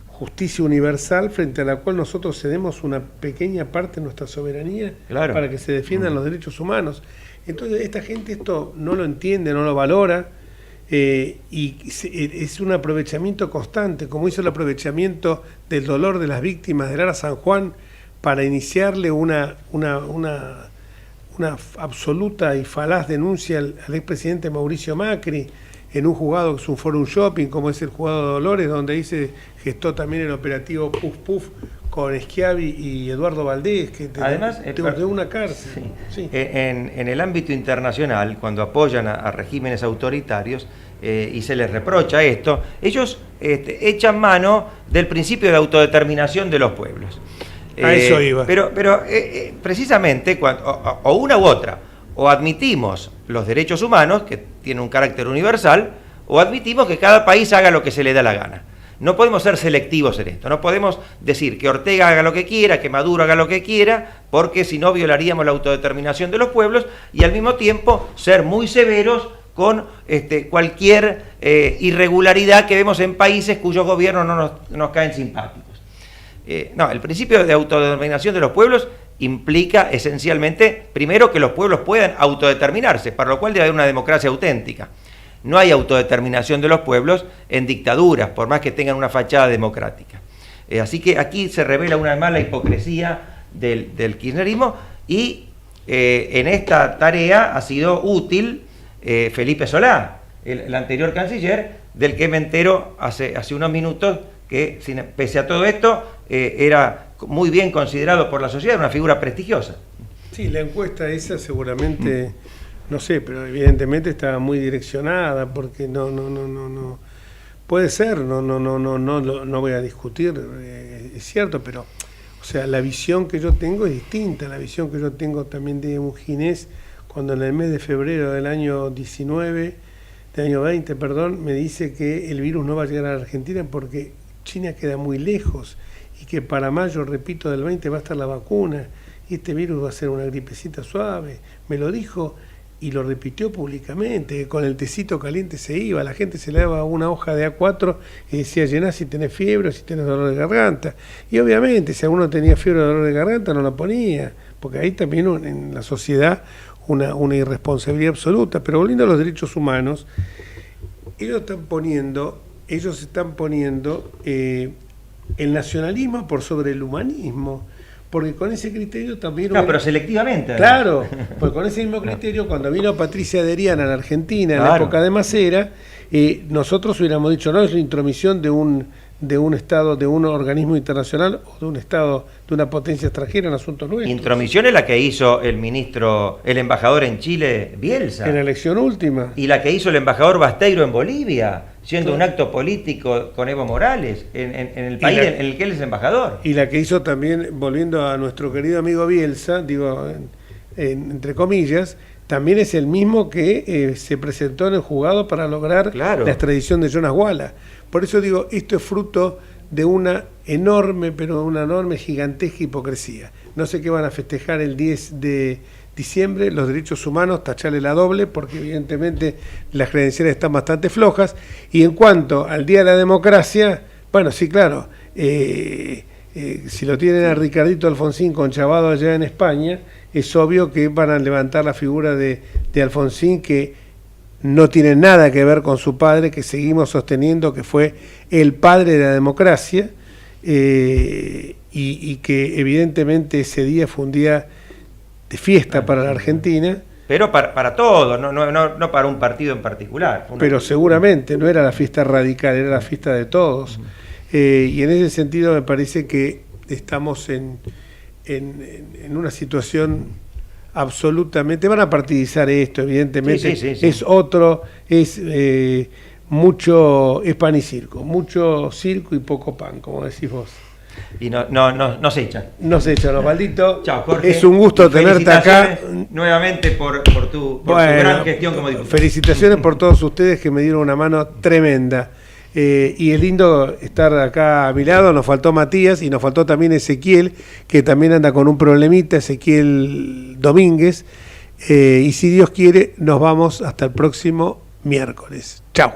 justicia universal frente a la cual nosotros cedemos una pequeña parte de nuestra soberanía, claro, para que se defiendan los derechos humanos. Entonces esta gente esto no lo entiende, no lo valora, y es un aprovechamiento constante, como hizo el aprovechamiento del dolor de las víctimas del Ara San Juan para iniciarle una absoluta y falaz denuncia al expresidente Mauricio Macri en un juzgado que es un forum shopping, como es el juzgado de Dolores, donde ahí se gestó también el operativo Puf Puf con Schiavi y Eduardo Valdés, que además de una cárcel. Sí. Sí. En el ámbito internacional, cuando apoyan a regímenes autoritarios y se les reprocha esto, ellos echan mano del principio de autodeterminación de los pueblos. A eso iba. Pero precisamente, o una u otra, o admitimos los derechos humanos, que tienen un carácter universal, o admitimos que cada país haga lo que se le da la gana. No podemos ser selectivos en esto, no podemos decir que Ortega haga lo que quiera, que Maduro haga lo que quiera, porque si no violaríamos la autodeterminación de los pueblos, y al mismo tiempo ser muy severos con cualquier irregularidad que vemos en países cuyos gobiernos no nos caen simpáticos. No, el principio de autodeterminación de los pueblos implica esencialmente, primero, que los pueblos puedan autodeterminarse, para lo cual debe haber una democracia auténtica. No hay autodeterminación de los pueblos en dictaduras, por más que tengan una fachada democrática. Así que aquí se revela una vez más la hipocresía del kirchnerismo, y en esta tarea ha sido útil Felipe Solá, el anterior canciller, del que me entero hace unos minutos que, pese a todo esto, era muy bien considerado por la sociedad, una figura prestigiosa. Sí, la encuesta esa seguramente... No sé, pero evidentemente estaba muy direccionada, porque no puede ser, no voy a discutir, es cierto, pero o sea, la visión que yo tengo es distinta. La visión que yo tengo también de un Ginés, cuando en el mes de febrero del año 20, me dice que el virus no va a llegar a la Argentina porque China queda muy lejos, y que para mayo, repito, del 20 va a estar la vacuna, y este virus va a ser una gripecita suave. Me lo dijo y lo repitió públicamente, que con el tecito caliente se iba, la gente se le daba una hoja de A4 y decía: llená si tenés fiebre o si tenés dolor de garganta. Y obviamente, si alguno tenía fiebre o dolor de garganta, no la ponía, porque ahí también en la sociedad una irresponsabilidad absoluta. Pero volviendo a los derechos humanos, ellos están poniendo el nacionalismo por sobre el humanismo. Porque con ese criterio también... No, pero selectivamente. Claro, porque con ese mismo criterio, cuando vino Patricia Deriana a la Argentina, en la época de Macera, nosotros hubiéramos dicho: no, es la intromisión de un de un Estado, de un organismo internacional o de un Estado, de una potencia extranjera en asuntos nuestros. Intromisión es la que hizo el embajador en Chile, Bielsa. En la elección última. Y la que hizo el embajador Basteiro en Bolivia, siendo un acto político con Evo Morales, en el país en el que él es embajador. Y la que hizo también, volviendo a nuestro querido amigo Bielsa, digo, entre comillas, también es el mismo que se presentó en el juzgado para lograr la extradición de Jonas Walla. Por eso digo, esto es fruto de una enorme, pero una enorme, gigantesca hipocresía. No sé qué van a festejar el 10 de diciembre, los derechos humanos, tacharle la doble, porque evidentemente las credenciales están bastante flojas. Y en cuanto al Día de la Democracia, bueno, sí, claro, si lo tienen a Ricardito Alfonsín conchavado allá en España, es obvio que van a levantar la figura de Alfonsín, que no tiene nada que ver con su padre, que seguimos sosteniendo que fue el padre de la democracia, y que evidentemente ese día fue un día de fiesta para la Argentina. Pero para todos, no para un partido en particular. Pero seguramente no era la fiesta radical, era la fiesta de todos. Y en ese sentido me parece que estamos en una situación absolutamente, van a partidizar esto, evidentemente, sí. es mucho, es pan y circo, mucho circo y poco pan, como decís vos. Y no se echan. No se echan, Osvaldito. Chao, Jorge. Es un gusto tenerte acá. Nuevamente por tu gran gestión como diputado. Felicitaciones por todos ustedes que me dieron una mano tremenda. Y es lindo estar acá a mi lado. Nos faltó Matías y nos faltó también Ezequiel, que también anda con un problemita, Ezequiel Domínguez. Y si Dios quiere, nos vamos hasta el próximo miércoles. Chao.